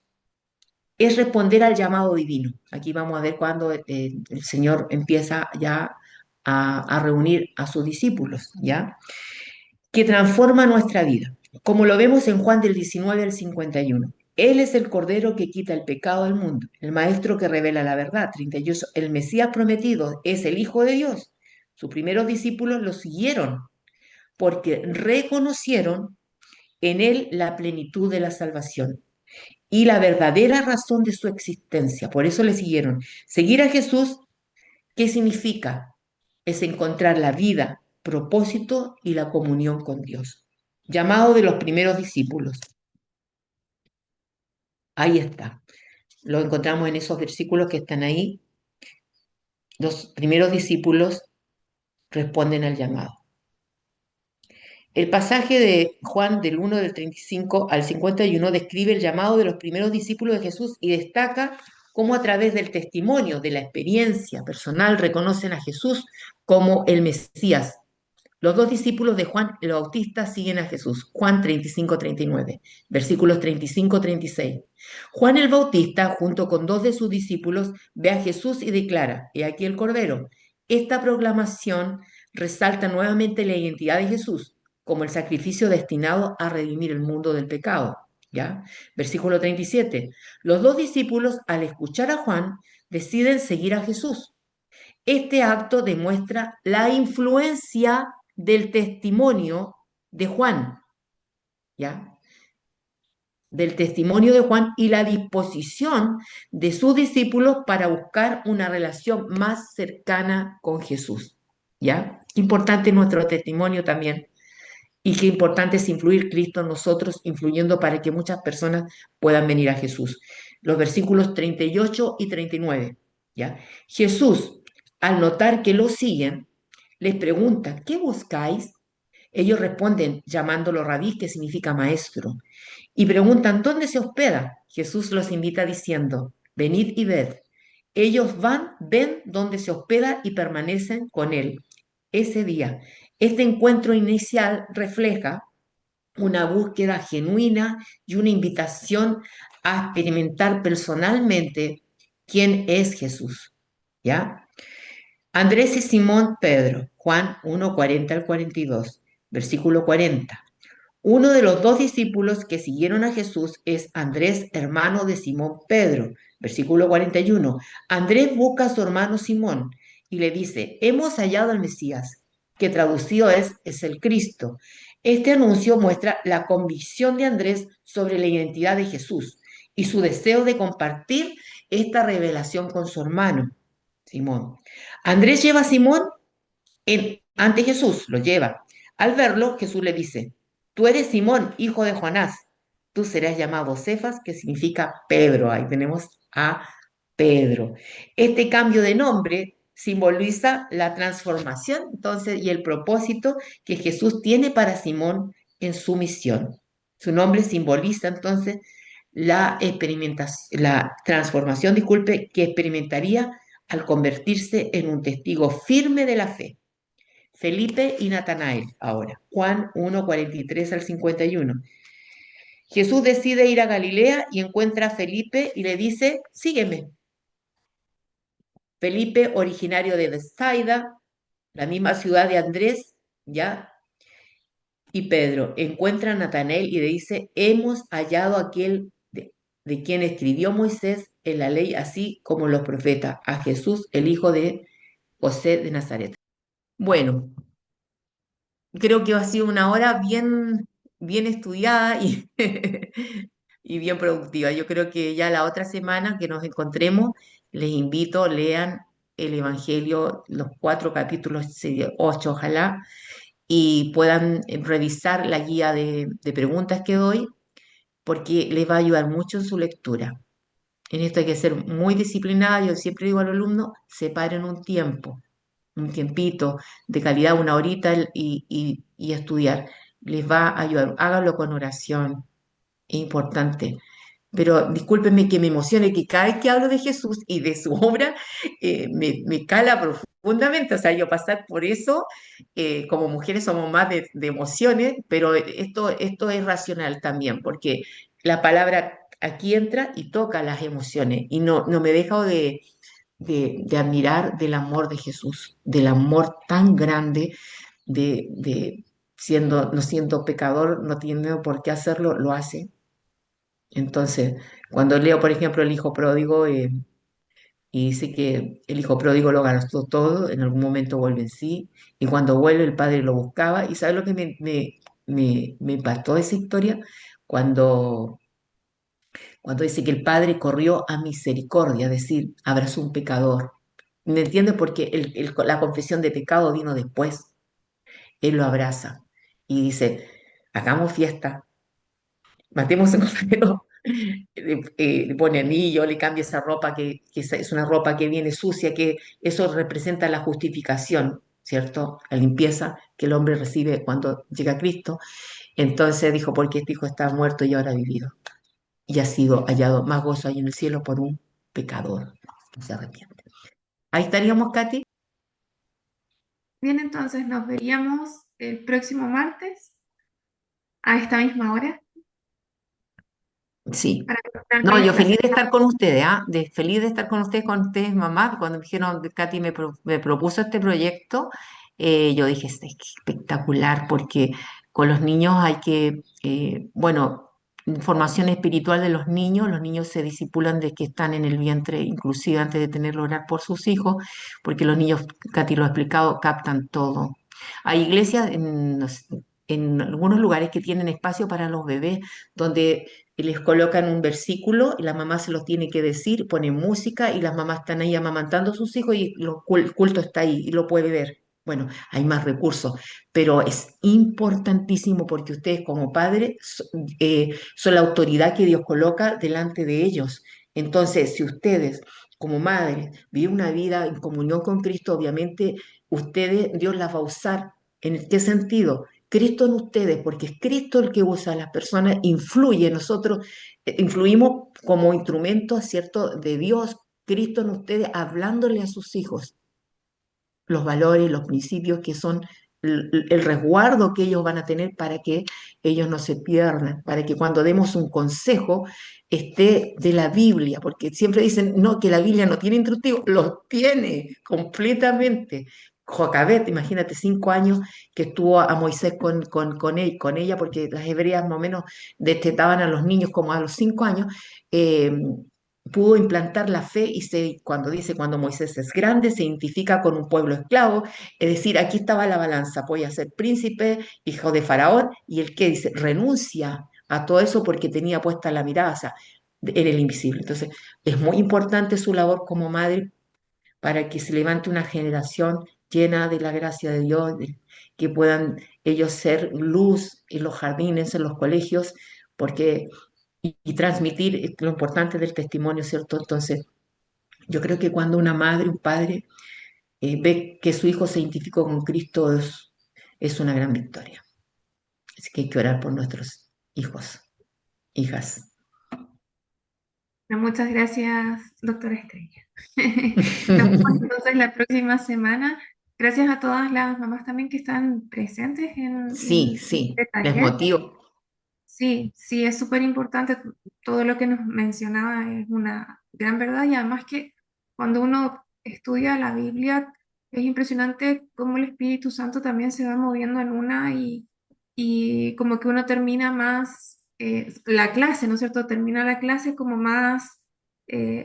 es responder al llamado divino. Aquí vamos a ver cuando el Señor empieza ya a reunir a sus discípulos, ¿ya? Que transforma nuestra vida, como lo vemos en Juan del 19 al 51. Él es el Cordero que quita el pecado del mundo, el Maestro que revela la verdad. 38. El Mesías prometido es el Hijo de Dios. Sus primeros discípulos lo siguieron porque reconocieron en él la plenitud de la salvación y la verdadera razón de su existencia. Por eso le siguieron. Seguir a Jesús, ¿qué significa? Es encontrar la vida, propósito y la comunión con Dios. Llamado de los primeros discípulos. Ahí está. Lo encontramos en esos versículos que están ahí. Los primeros discípulos responden al llamado. El pasaje de Juan del 1 del 35 al 51 describe el llamado de los primeros discípulos de Jesús y destaca cómo a través del testimonio, de la experiencia personal, reconocen a Jesús como el Mesías. Los dos discípulos de Juan el Bautista siguen a Jesús. Juan 35-39, versículos 35-36. Juan el Bautista, junto con dos de sus discípulos, ve a Jesús y declara, he aquí el Cordero. Esta proclamación resalta nuevamente la identidad de Jesús como el sacrificio destinado a redimir el mundo del pecado. ¿Ya? Versículo 37. Los dos discípulos, al escuchar a Juan, deciden seguir a Jesús. Este acto demuestra la influencia del testimonio de Juan, ¿ya? Del testimonio de Juan y la disposición de sus discípulos para buscar una relación más cercana con Jesús, ¿ya? Qué importante nuestro testimonio también y qué importante es influir Cristo en nosotros, influyendo para que muchas personas puedan venir a Jesús. Los versículos 38 y 39, ¿ya? Jesús, al notar que lo siguen, les pregunta, ¿qué buscáis? Ellos responden llamándolo rabí, que significa maestro, y preguntan, ¿dónde se hospeda? Jesús los invita diciendo, venid y ved. Ellos van, ven dónde se hospeda y permanecen con él ese día. Este encuentro inicial refleja una búsqueda genuina y una invitación a experimentar personalmente quién es Jesús. ¿Ya? Andrés y Simón Pedro, Juan 1:40 al 42, versículo 40. Uno de los dos discípulos que siguieron a Jesús es Andrés, hermano de Simón Pedro. Versículo 41. Andrés busca a su hermano Simón y le dice, hemos hallado al Mesías, que traducido es el Cristo. Este anuncio muestra la convicción de Andrés sobre la identidad de Jesús y su deseo de compartir esta revelación con su hermano, Simón. Andrés lleva a Simón ante Jesús, lo lleva. Al verlo, Jesús le dice, tú eres Simón, hijo de Jonás, tú serás llamado Cefas, que significa Pedro. Ahí tenemos a Pedro. Este cambio de nombre simboliza la transformación, entonces, y el propósito que Jesús tiene para Simón en su misión. Su nombre simboliza entonces la experimentación, la transformación, disculpe, que experimentaría al convertirse en un testigo firme de la fe. Felipe y Natanael, ahora, Juan 1:43 al 51. Jesús decide ir a Galilea y encuentra a Felipe y le dice, sígueme. Felipe, originario de Bethsaida, la misma ciudad de Andrés, ¿ya? Y Pedro encuentra a Natanael y le dice, hemos hallado a aquel de quien escribió Moisés en la ley, así como los profetas, a Jesús, el hijo de José de Nazaret. Bueno, creo que ha sido una hora bien estudiada y, y bien productiva. Yo creo que ya la otra semana que nos encontremos, les invito, lean el Evangelio, los 4 capítulos, 8, ojalá, y puedan revisar la guía de preguntas que doy, porque les va a ayudar mucho en su lectura. En esto hay que ser muy disciplinada. Yo siempre digo a los alumnos, separen un tiempito de calidad, una horita y estudiar. Les va a ayudar. Háganlo con oración, es importante. Pero discúlpenme que me emocione, que cada vez que hablo de Jesús y de su obra, me cala profundamente. O sea, yo pasar por eso, como mujeres somos más de emociones, pero esto es racional también, porque la palabra aquí entra y toca las emociones y no me dejo de admirar del amor de Jesús, del amor tan grande no siendo pecador, no teniendo por qué hacerlo, lo hace. Entonces, cuando leo, por ejemplo, El Hijo Pródigo, y dice que el Hijo Pródigo lo gastó todo, en algún momento vuelve en sí, y cuando vuelve el padre lo buscaba, y ¿sabe lo que me impactó de esa historia? Cuando, cuando dice que el padre corrió a misericordia, es decir, abrazó un pecador. ¿Me entiende? Porque la confesión de pecado vino después, él lo abraza y dice, hagamos fiesta, matemos a un cordero, le pone anillo, le cambia esa ropa que es una ropa que viene sucia, que eso representa la justificación, ¿cierto? La limpieza que el hombre recibe cuando llega a Cristo. Entonces dijo, porque este hijo está muerto y ahora ha vivido. Y ha sido hallado más gozo ahí en el cielo por un pecador que se arrepiente. Ahí estaríamos, Katy. Bien, entonces nos veríamos el próximo martes a esta misma hora Sí. para continuar No, con las yo clases. feliz de estar con ustedes, ¿ah? Feliz de estar con ustedes, mamá. Cuando me dijeron, Katy me propuso este proyecto, yo dije, es espectacular, porque con los niños hay que, bueno, formación espiritual de los niños se disipulan de que están en el vientre, inclusive antes de tenerlo orar por sus hijos, porque los niños, Katy lo ha explicado, captan todo. Hay iglesias en algunos lugares que tienen espacio para los bebés, donde les colocan un versículo y la mamá se los tiene que decir, ponen música y las mamás están ahí amamantando a sus hijos y el culto está ahí y lo puede ver. Bueno, hay más recursos, pero es importantísimo porque ustedes como padres son la autoridad que Dios coloca delante de ellos. Entonces, si ustedes como madres viven una vida en comunión con Cristo, obviamente Dios las va a usar. ¿En qué sentido? Cristo en ustedes, porque es Cristo el que usa a las personas, influye, nosotros influimos como instrumentos, ¿cierto?, de Dios, Cristo en ustedes, hablándole a sus hijos los valores, los principios que son el resguardo que ellos van a tener para que ellos no se pierdan, para que cuando demos un consejo esté de la Biblia, porque siempre dicen, no, que la Biblia no tiene instructivo, los tiene completamente. Jocabet, imagínate, 5 años que estuvo a Moisés con ella, porque las hebreas más o menos destetaban a los niños como a los 5 años, eh, pudo implantar la fe y cuando dice, cuando Moisés es grande, se identifica con un pueblo esclavo, es decir, aquí estaba la balanza, voy a ser príncipe, hijo de Faraón, y el que dice, renuncia a todo eso porque tenía puesta la mirada, o sea, en el invisible. Entonces, es muy importante su labor como madre para que se levante una generación llena de la gracia de Dios, que puedan ellos ser luz en los jardines, en los colegios, porque y transmitir lo importante del testimonio, ¿cierto? Entonces, yo creo que cuando una madre, un padre, ve que su hijo se identificó con Cristo, es una gran victoria. Así que hay que orar por nuestros hijos, hijas. Bueno, muchas gracias, doctora Estrella. Nos vemos entonces la próxima semana. Gracias a todas las mamás también que están presentes Sí, en sí, este les taller. motivo. Sí, sí, es súper importante. Todo lo que nos mencionaba es una gran verdad y además que cuando uno estudia la Biblia es impresionante cómo el Espíritu Santo también se va moviendo en una y como que uno termina más la clase, ¿no es cierto? Termina la clase como más,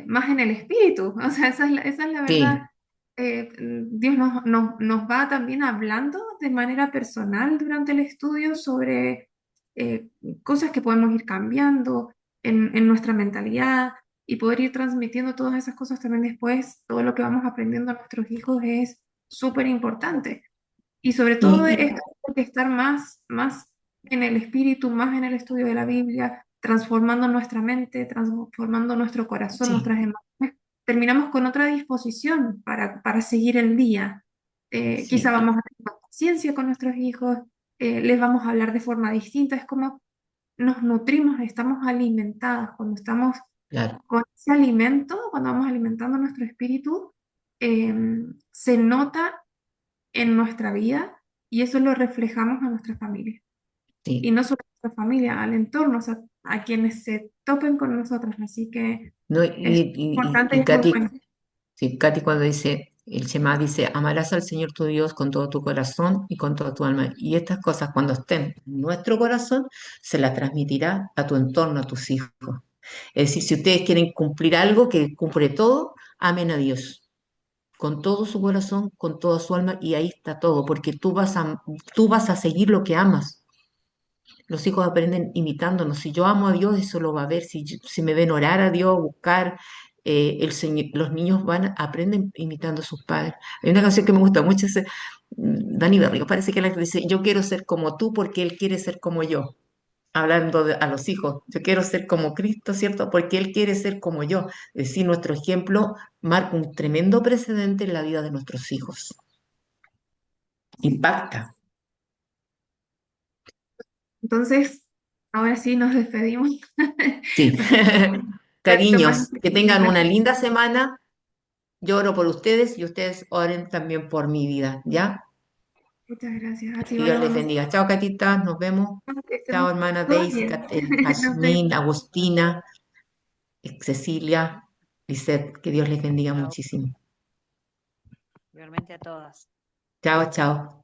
más en el espíritu. O sea, esa es la verdad. Sí, Dios nos va también hablando de manera personal durante el estudio sobre eh, cosas que podemos ir cambiando en nuestra mentalidad y poder ir transmitiendo todas esas cosas también después. Todo lo que vamos aprendiendo a nuestros hijos es súper importante. Y sobre todo y, es que estar más en el espíritu, más en el estudio de la Biblia, transformando nuestra mente, transformando nuestro corazón, sí, nuestras emociones, terminamos con otra disposición para seguir el día. Quizá sí, vamos a tener más paciencia con nuestros hijos, les vamos a hablar de forma distinta, es como nos nutrimos, estamos alimentadas, cuando estamos claro, con ese alimento, cuando vamos alimentando nuestro espíritu, eh, se nota en nuestra vida y eso lo reflejamos a nuestra familia. Y sí. no solo a nuestra familia, al entorno, o sea, a quienes se topen con nosotros. Así que No, es importante y es muy Katy, bueno. sí, Katy cuando dice, el Shema dice, amarás al Señor tu Dios con todo tu corazón y con toda tu alma. Y estas cosas cuando estén en nuestro corazón, se las transmitirá a tu entorno, a tus hijos. Es decir, si ustedes quieren cumplir algo que cumple todo, amen a Dios con todo su corazón, con toda su alma, y ahí está todo, porque tú vas a seguir lo que amas. Los hijos aprenden imitándonos. Si yo amo a Dios, eso lo va a ver. Si me ven orar a Dios, buscar, los niños aprenden imitando a sus padres. Hay una canción que me gusta mucho, Dani Berrío, parece que la que dice, yo quiero ser como tú porque Él quiere ser como yo. Hablando a los hijos, yo quiero ser como Cristo, ¿cierto? Porque Él quiere ser como yo. Es decir, nuestro ejemplo marca un tremendo precedente en la vida de nuestros hijos. Sí. Impacta. Entonces, ahora sí nos despedimos. Sí. Un ratito más. Cariños, que tengan una linda semana. Yo oro por ustedes y ustedes oren también por mi vida, ¿ya? Muchas gracias. Así Que lo Dios les vamos a bendiga. Chao, Catita, nos vemos. hacer. Que Chao, estemos hermana todos Daisy, bien. Nos Jazmín, vemos. Agustina, Cecilia, Lisette. Que Dios les bendiga Chao. muchísimo. Igualmente a todas. Chao, chao.